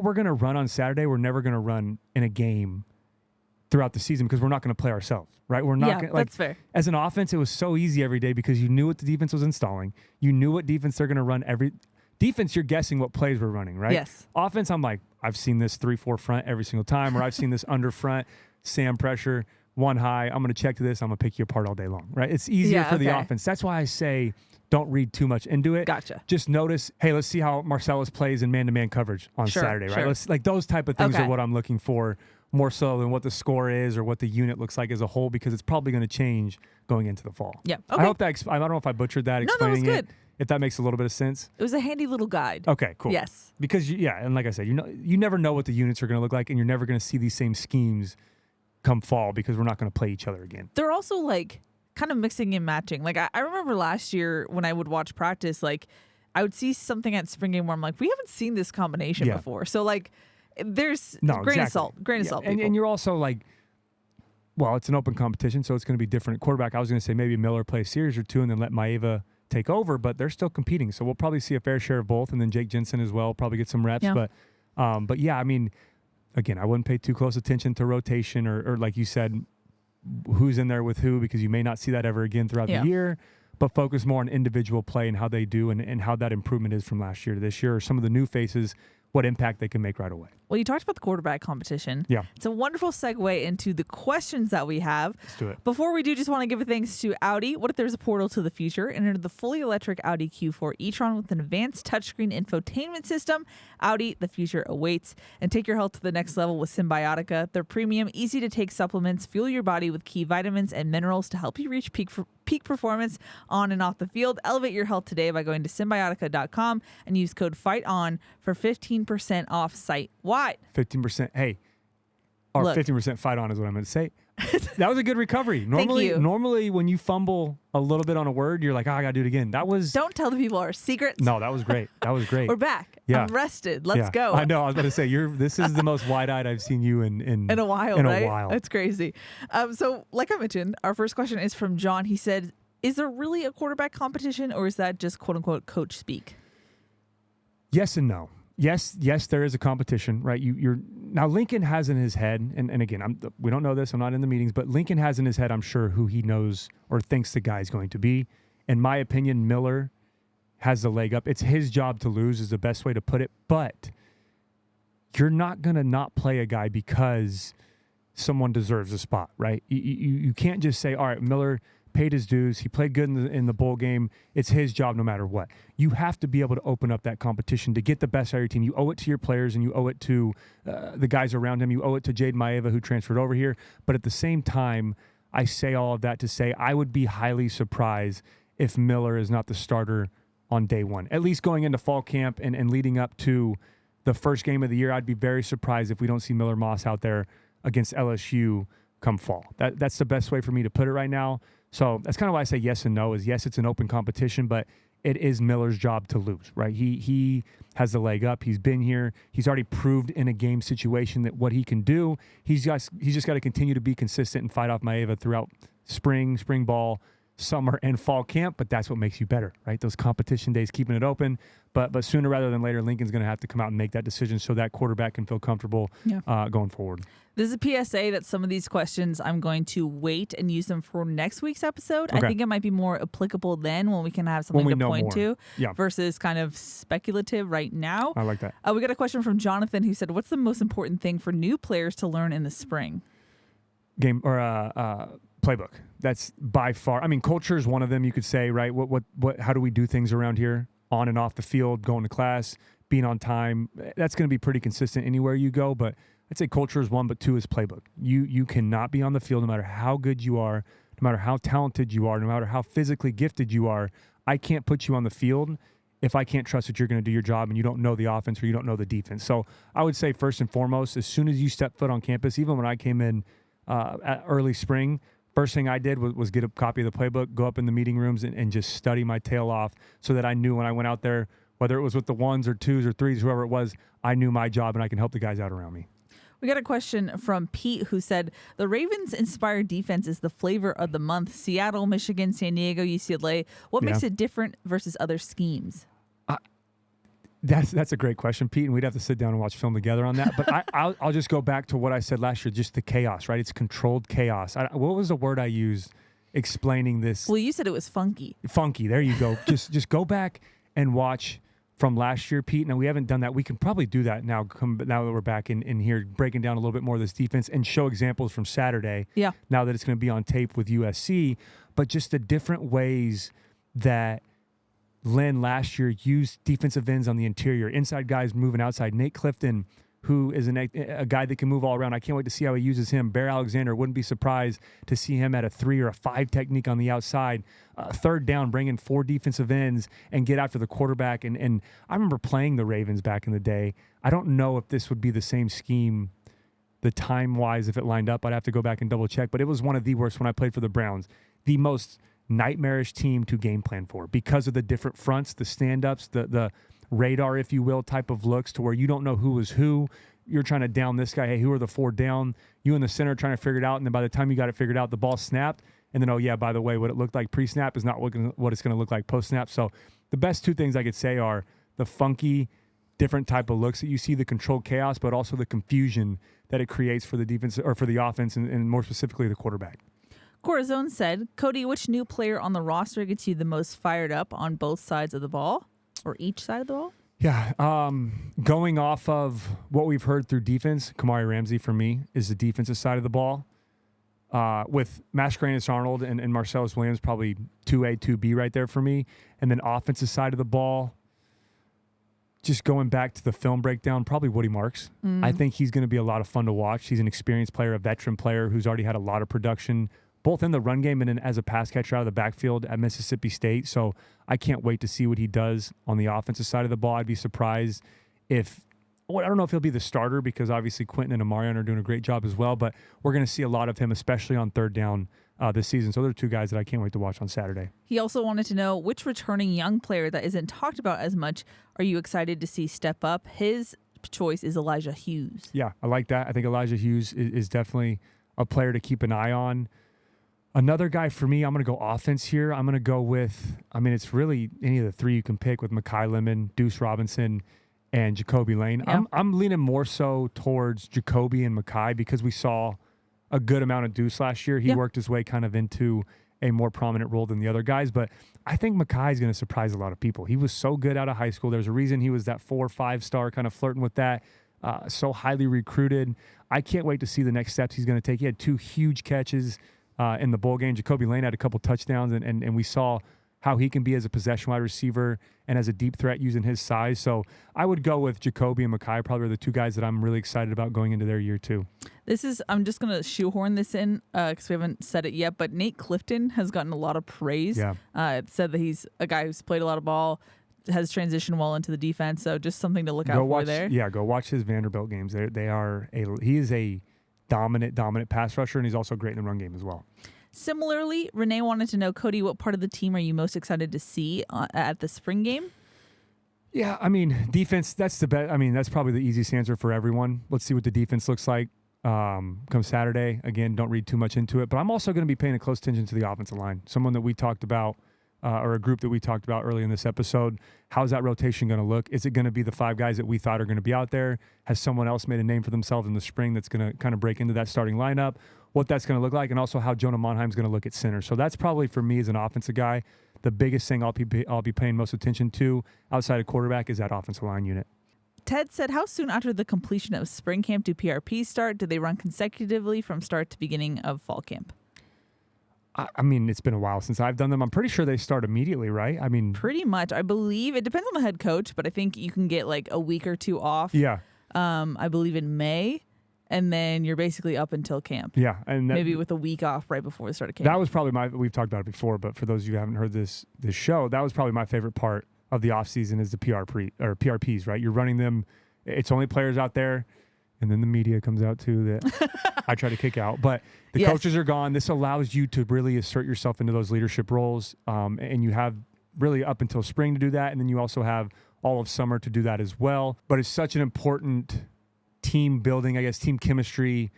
we're going to run on Saturday, we're never going to run in a game throughout the season because we're not going to play ourselves, right? We're not gonna, that's fair. As an offense, it was so easy every day because you knew what the defense was installing. You knew what defense they're going to run defense, you're guessing what plays we're running, right? Yes. Offense, I'm like, I've seen this 3-4 front every single time, or I've seen this under front, Sam pressure, one high. I'm going to check to this. I'm going to pick you apart all day long, right? It's easier for the offense. That's why I say don't read too much into it. Gotcha. Just notice, hey, let's see how Marcellus plays in man-to-man coverage on Saturday, right? Let's like those type of things are what I'm looking for more so than what the score is or what the unit looks like as a whole because it's probably going to change going into the fall. Yeah. Okay. I hope that I don't know if I butchered that explaining that was good. If that makes a little bit of sense. It was a handy little guide. Okay, cool. Yes. Because and like I said, you never know what the units are going to look like and you're never going to see these same schemes come fall because we're not going to play each other again. They're also like kind of mixing and matching. Like I remember last year when I would watch practice, like I would see something at spring game where I'm like, we haven't seen this combination before. So like there's grain of salt. And you're also like, well, it's an open competition, so it's going to be different at quarterback. I was going to say maybe Miller play a series or two and then let Maeva take over, but they're still competing. So we'll probably see a fair share of both, and then Jake Jensen as well, probably get some reps. Yeah. But yeah, I mean, again, I wouldn't pay too close attention to rotation or like you said, who's in there with who, because you may not see that ever again throughout the year, but focus more on individual play and how they do and how that improvement is from last year to this year, or some of the new faces, what impact they can make right away. Well, you talked about the quarterback competition. Yeah. It's a wonderful segue into the questions that we have. Let's do it. Before we do, just want to give a thanks to Audi. What if there's a portal to the future? Enter the fully electric Audi Q4 e-tron with an advanced touchscreen infotainment system. Audi, the future awaits. And take your health to the next level with Symbiotica. Their premium, easy-to-take supplements fuel your body with key vitamins and minerals to help you reach peak performance on and off the field. Elevate your health today by going to Symbiotica.com and use code FIGHTON for 15% off site-wide. 15%. Hey, or Look. 15% fight on is what I meant to say. That was a good recovery. Normally when you fumble a little bit on a word, you're like, I got to do it again. That was... Don't tell the people our secrets. No, that was great. That was great. We're back. Yeah. I'm rested. Let's go. I know. I was about to say, this is the most wide-eyed I've seen you in a while, in right? a while. That's crazy. So like I mentioned, our first question is from John. He said, is there really a quarterback competition, or is that just quote-unquote coach speak? Yes and no. Yes, there is a competition, right? You're now Lincoln has in his head, and again, we don't know this. I'm not in the meetings, but Lincoln has in his head, I'm sure, who he knows or thinks the guy's going to be. In my opinion, Miller has the leg up. It's his job to lose is the best way to put it. But you're not going to not play a guy because someone deserves a spot, right? You can't just say, all right, Miller paid his dues. He played good in the bowl game. It's his job no matter what. You have to be able to open up that competition to get the best out of your team. You owe it to your players, and you owe it to the guys around him. You owe it to Jade Maeva, who transferred over here. But at the same time, I say all of that to say I would be highly surprised if Miller is not the starter on day one. At least going into fall camp and leading up to the first game of the year, I'd be very surprised if we don't see Miller Moss out there against LSU come fall. That's the best way for me to put it right now. So that's kind of why I say yes and no is yes, it's an open competition, but it is Miller's job to lose, right? He has the leg up. He's been here. He's already proved in a game situation that what he can do. He's just got to continue to be consistent and fight off Maeva throughout spring ball, summer, and fall camp, but that's what makes you better, right? Those competition days, keeping it open. But sooner rather than later, Lincoln's going to have to come out and make that decision so that quarterback can feel comfortable going forward. This is a PSA that some of these questions I'm going to wait and use them for next week's episode. Okay. I think it might be more applicable then when we can have something to point to versus kind of speculative right now. I like that. We got a question from Jonathan who said, what's the most important thing for new players to learn in the spring? Game or playbook. That's by far. I mean, culture is one of them. You could say, right? What? How do we do things around here, on and off the field, going to class, being on time? That's going to be pretty consistent anywhere you go. But I'd say culture is one, but two is playbook. You cannot be on the field no matter how good you are, no matter how talented you are, no matter how physically gifted you are. I can't put you on the field if I can't trust that you're going to do your job and you don't know the offense or you don't know the defense. So I would say first and foremost, as soon as you step foot on campus, even when I came in at early spring, first thing I did was get a copy of the playbook, go up in the meeting rooms and just study my tail off so that I knew when I went out there, whether it was with the ones or twos or threes, whoever it was, I knew my job and I can help the guys out around me. We got a question from Pete who said, the Ravens-inspired defense is the flavor of the month. Seattle, Michigan, San Diego, UCLA. What makes it different versus other schemes? That's a great question, Pete, and we'd have to sit down and watch film together on that. But I'll just go back to what I said last year, just the chaos, right? It's controlled chaos. What was the word I used explaining this? Well, you said it was funky. Funky, there you go. just go back and watch from last year, Pete. Now, we haven't done that. We can probably do that now that we're back in here, breaking down a little bit more of this defense and show examples from Saturday. Yeah. Now that it's going to be on tape with USC, but just the different ways that Lynn last year used defensive ends on the interior, inside guys moving outside. Nate Clifton, who is a guy that can move all around. I can't wait to see how he uses him. Bear Alexander, wouldn't be surprised to see him at a 3 or a 5 technique on the outside. Third down, bring in 4 defensive ends and get after the quarterback. And I remember playing the Ravens back in the day. I don't know if this would be the same scheme, the time-wise, if it lined up. I'd have to go back and double-check. But it was one of the worst when I played for the Browns. The most nightmarish team to game plan for because of the different fronts, the stand-ups, the radar, if you will, type of looks to where you don't know who was who. You're trying to down this guy. Hey, who are the 4 down? You in the center trying to figure it out. And then by the time you got it figured out, the ball snapped. And then, oh, yeah, by the way, what it looked like pre-snap is not what it's going to look like post-snap. So the best 2 things I could say are the funky, different type of looks that you see, the controlled chaos, but also the confusion that it creates for the defense or for the offense and more specifically the quarterback. Corazon said, Cody, which new player on the roster gets you the most fired up on both sides of the ball or each side of the ball? Yeah. Going off of what we've heard through defense, Kamari Ramsey for me is the defensive side of the ball. With Mascarenas Arnold and Marcellus Williams, probably 2A, 2B right there for me. And then offensive side of the ball, just going back to the film breakdown, probably Woody Marks. I think he's going to be a lot of fun to watch. He's an experienced player, a veteran player who's already had a lot of production, both in the run game and then as a pass catcher out of the backfield at Mississippi State. So I can't wait to see what he does on the offensive side of the ball. I'd be surprised if, well, I don't know if he'll be the starter because obviously Quentin and Amarion are doing a great job as well, but we're going to see a lot of him, especially on third down this season. So they're two guys that I can't wait to watch on Saturday. He also wanted to know which returning young player that isn't talked about as much are you excited to see step up? His choice is Elijah Hughes. Yeah, I like that. I think Elijah Hughes is definitely a player to keep an eye on. Another guy for me, I'm going to go offense here. I'm going to go with, it's really any of the three you can pick with Mekhi Lemon, Deuce Robinson, and Jacoby Lane. Yeah. I'm leaning more so towards Jacoby and Mekhi because we saw a good amount of Deuce last year. He worked his way kind of into a more prominent role than the other guys, but I think Mekhi is going to surprise a lot of people. He was so good out of high school. There's a reason he was that 4 or 5 star, kind of flirting with that, so highly recruited. I can't wait to see the next steps he's going to take. He had 2 huge catches in the bowl game. Jacoby Lane had a couple touchdowns, and we saw how he can be as a possession wide receiver and as a deep threat using his size. So I would go with Jacoby and Mekhi, probably are the 2 guys that I'm really excited about going into their year 2. I'm just going to shoehorn this in because we haven't said it yet, but Nate Clifton has gotten a lot of praise. Yeah. It said that he's a guy who's played a lot of ball, has transitioned well into the defense. So just something to look out for there. Yeah, go watch his Vanderbilt games. He is a dominant pass rusher, and he's also great in the run game as well. Similarly, Renee wanted to know, Cody, what part of the team are you most excited to see at the spring game? Yeah, defense, that's the best. That's probably the easiest answer for everyone. Let's see what the defense looks like come Saturday. Again, don't read too much into it. But I'm also going to be paying a close attention to the offensive line, someone that we talked about, or a group that we talked about early in this episode. How's that rotation going to look? Is it going to be the 5 guys that we thought are going to be out there? Has someone else made a name for themselves in the spring that's going to kind of break into that starting lineup? What that's going to look like, and also how Jonah Monheim's going to look at center. So that's probably, for me as an offensive guy, the biggest thing I'll be paying most attention to outside of quarterback is that offensive line unit. Ted said, how soon after the completion of spring camp do PRPs start? Do they run consecutively from start to beginning of fall camp? It's been a while since I've done them. I'm pretty sure they start immediately, right? Pretty much. I believe it depends on the head coach, but I think you can get like a week or 2 off. Yeah. I believe in May. And then you're basically up until camp. Yeah. And maybe with a week off right before the start of camp. That was probably we've talked about it before, but for those of you who haven't heard this show, that was probably my favorite part of the offseason is the PRPs, right? You're running them. It's only players out there. And then the media comes out too that I try to kick out. But the coaches are gone. This allows you to really assert yourself into those leadership roles. And you have really up until spring to do that. And then you also have all of summer to do that as well. But it's such an important team building, team chemistry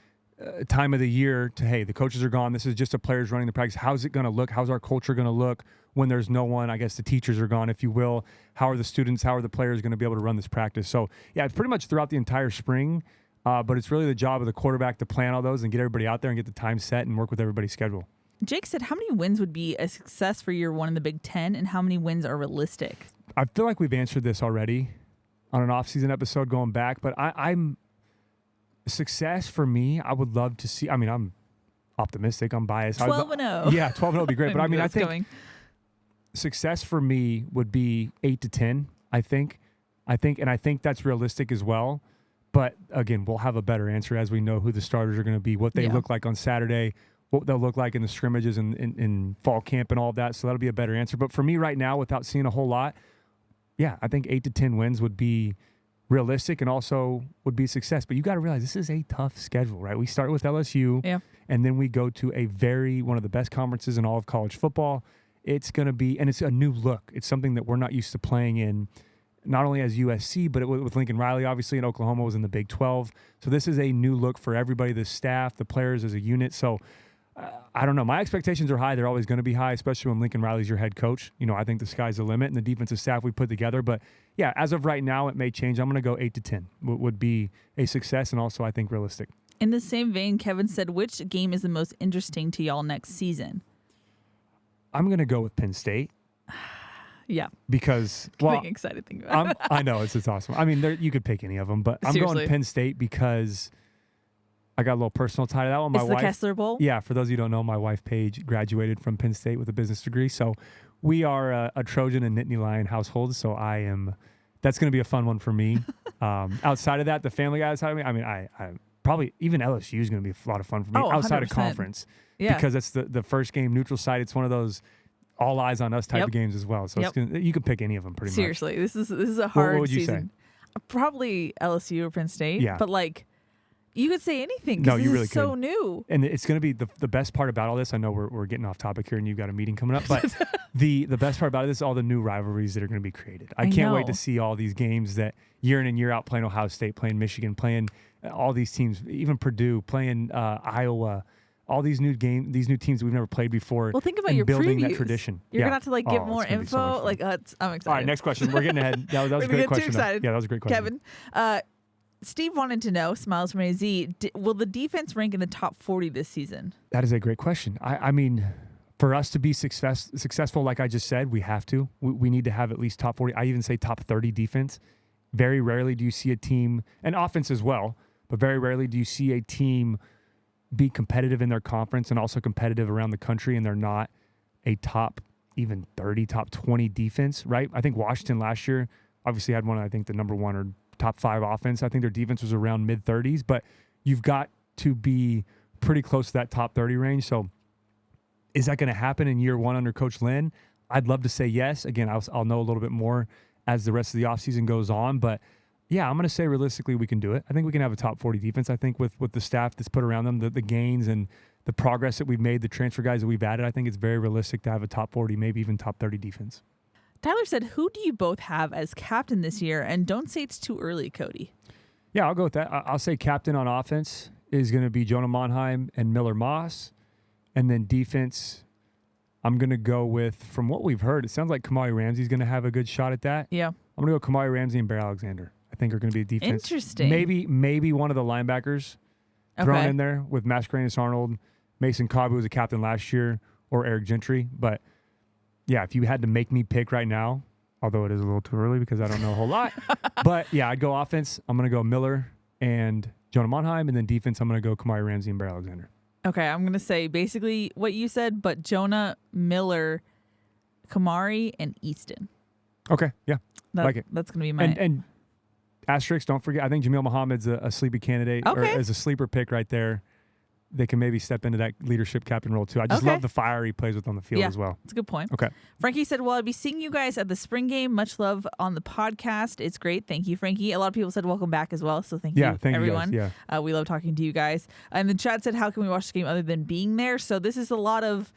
time of the year the coaches are gone. This is just the players running the practice. How's it going to look? How's our culture going to look when there's no one? The teachers are gone, if you will. How are the students, how are the players going to be able to run this practice? So, yeah, it's pretty much throughout the entire spring, but it's really the job of the quarterback to plan all those and get everybody out there and get the time set and work with everybody's schedule. Jake said, how many wins would be a success for year 1 in the Big Ten, and how many wins are realistic? I feel like we've answered this already on an off-season episode going back, but I'm success for me, I would love to see. I'm optimistic. I'm biased. 12-0. Yeah, 12-0 would be great. But I think success for me would be 8 to 10. I think that's realistic as well. But again, we'll have a better answer as we know who the starters are going to be, what they look like on Saturday, what they'll look like in the scrimmages and in fall camp and all of that. So that'll be a better answer. But for me right now, without seeing a whole lot, I think 8 to 10 wins would be realistic and also would be a success. But you got to realize this is a tough schedule, right? We start with LSU, and then we go to one of the best conferences in all of college football. It's going to be, and it's a new look. It's something that we're not used to playing in, not only as USC, but with Lincoln Riley, obviously, and Oklahoma was in the Big 12. So this is a new look for everybody, the staff, the players as a unit. So I don't know. My expectations are high. They're always going to be high, especially when Lincoln Riley's your head coach. I think the sky's the limit and the defensive staff we put together. But, yeah, as of right now, it may change. I'm going to go 8 to 10 would be a success and also, I think, realistic. In the same vein, Kevin said, which game is the most interesting to y'all next season? I'm going to go with Penn State. Yeah. Because, well, excited thing about it. I know, it's awesome. I mean, you could pick any of them, but I'm going Penn State because I got a little personal tie to that one. My wife, the Kessler Bowl? Yeah, for those of you who don't know, my wife, Paige, graduated from Penn State with a business degree. So we are a Trojan and Nittany Lion household. So that's going to be a fun one for me. Outside of that, the Family Guy side of me, I mean, I probably even LSU is going to be a lot of fun for me outside 100%. Of conference. Yeah. Because it's the first game, neutral site. It's one of those all eyes on us type of games as well. So you can pick any of them pretty much. Seriously, this is a hard what would you season. Say? Probably LSU or Penn State. Yeah. But like, you could say anything No, because you this really is so could. new. And it's going to be the best part about all this. I know we're getting off topic here and you've got a meeting coming up, but the best part about it is all the new rivalries that are going to be created. I can't wait to see all these games that year in and year out, playing Ohio State, playing Michigan, playing all these teams, even Purdue, playing Iowa. All these new teams we've never played before. Well, think about your building previews. That tradition. You're gonna have to get more info. So I'm excited. All right, next question. We're getting ahead. That was a great question. Too excited. Yeah, that was a great question. Kevin, Steve wanted to know, smiles from AZ, will the defense rank in the top 40 this season? That is a great question. I mean, for us to be successful, like I just said, we have to. We need to have at least top 40. I even say top 30 defense. Very rarely do you see a team, and offense as well, but very rarely do you see a team be competitive in their conference and also competitive around the country, and they're not a top even 30, top 20 defense, right? I think Washington last year obviously had I think the number one or top 5 offense. I think their defense was around mid-30s, but you've got to be pretty close to that top 30 range. So is that going to happen in year one under Coach Lynn? I'd love to say yes. Again, I'll know a little bit more as the rest of the offseason goes on, but yeah, I'm going to say realistically we can do it. I think we can have a top 40 defense. I think with the staff that's put around them, the gains and the progress that we've made, the transfer guys that we've added, I think it's very realistic to have a top 40, maybe even top 30 defense. Tyler said, who do you both have as captain this year? And don't say it's too early, Cody. Yeah, I'll go with that. I'll say captain on offense is going to be Jonah Monheim and Miller Moss. And then defense, I'm going to go with, from what we've heard, it sounds like Kamari Ramsey's going to have a good shot at that. Yeah. I'm going to go Kamari Ramsey and Bear Alexander. I think are going to be a defense. Interesting. Maybe one of the linebackers thrown in there with Mascarenas Arnold, Mason Cobb, who was a captain last year, or Eric Gentry. But yeah, if you had to make me pick right now, although it is a little too early because I don't know a whole lot, but yeah, I'd go offense. I'm going to go Miller and Jonah Monheim, and then defense, I'm going to go Kamari Ramsey and Bear Alexander. Okay, I'm going to say basically what you said, but Jonah, Miller, Kamari, and Easton. Okay, yeah, like it. That's going to be my... And asterisk, don't forget, I think Jamil Muhammad's a sleepy candidate, or as a sleeper pick right there. They can maybe step into that leadership captain role too. I just love the fire he plays with on the field as well. That's a good point. Okay. Frankie said, well, I'll be seeing you guys at the spring game. Much love on the podcast. It's great. Thank you, Frankie. A lot of people said welcome back as well. So thank you, everyone. You guys. Yeah. We love talking to you guys. And the chat said, how can we watch the game other than being there? So this is a lot of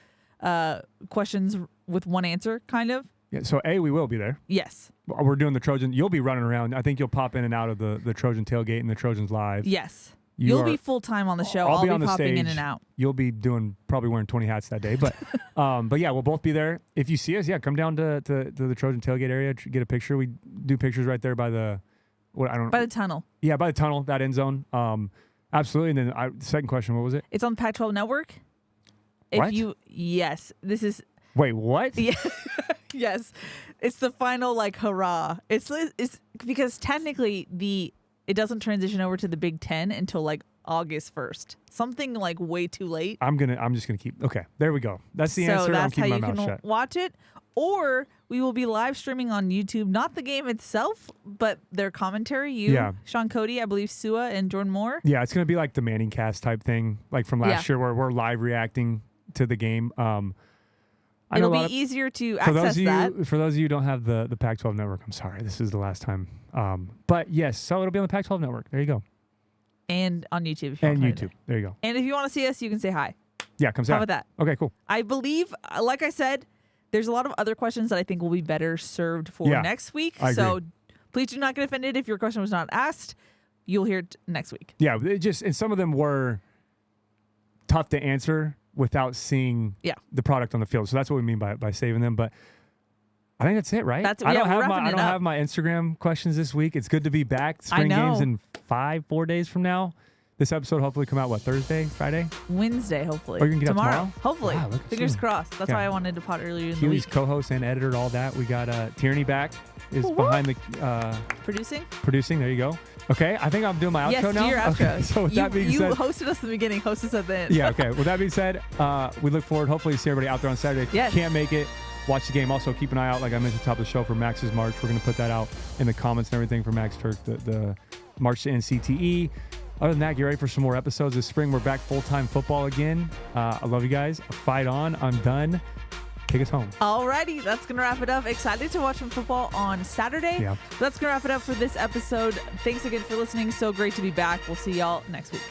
questions with one answer, kind of. Yeah, so we will be there. Yes. We're doing the Trojan. You'll be running around. I think you'll pop in and out of the Trojan tailgate and the Trojans live. Yes. You'll be full time on the show. I'll be on the popping stage. in and out. You'll be probably wearing 20 hats that day. But but yeah, we'll both be there. If you see us, come down to the Trojan tailgate area, get a picture. We do pictures right there by the by the tunnel. Yeah, by the tunnel, that end zone. Absolutely. And then second question, what was it? It's on the Pac-12 network. What? Yes, this is. Wait, what? Yeah. Yes. It's the final hurrah. It's because technically it doesn't transition over to the Big Ten until August 1st. Something way too late. I'm just gonna keep. Okay, there we go. That's the answer. That's I'm keeping how my you mouth can shut. watch it. Or we will be live streaming on YouTube, not the game itself, but their commentary. Sean Cody, I believe Sua and Jordan Moore. Yeah, it's gonna be like the Manning cast type thing, like from last year, where we're live reacting to the game. It'll be easier to access that. For those of you who don't have the Pac-12 network, I'm sorry, this is the last time. But yes, so it'll be on the Pac-12 network. There you go. And on YouTube. If you and YouTube. There you go. And if you want to see us, you can say hi. Yeah, come say hi. How about that? Okay, cool. I believe, like I said, there's a lot of other questions that I think will be better served for next week. So please do not get offended if your question was not asked. You'll hear it next week. Yeah, and some of them were tough to answer without seeing the product on the field. So that's what we mean by saving them. But I think that's it, right? I don't have my Instagram questions this week. It's good to be back. Spring games in 4 days from now. This episode hopefully come out, Thursday, Friday? Wednesday, hopefully. Or you can get tomorrow. Out tomorrow? Hopefully. Wow, Fingers crossed. That's why I wanted to pod earlier in the Keely's week. co-host and editor, all that. We got Tierney back. Is behind the... Producing, there you go. Okay, I think I'm doing my outro now. Yes, your outro. Okay, so with that being said... You hosted us in the beginning, host us at the end. Yeah, okay. With that being said, we look forward, hopefully, to see everybody out there on Saturday. If you can't make it, watch the game. Also, keep an eye out, like I mentioned at the top of the show, for Max's March. We're going to put that out in the comments and everything for Max Turk, the March to NCTE. Other than that, get ready for some more episodes this spring. We're back full-time football again. I love you guys. Fight on. I'm done. Take us home. Alrighty, that's going to wrap it up. Excited to watch some football on Saturday. Yeah. That's going to wrap it up for this episode. Thanks again for listening. So great to be back. We'll see y'all next week.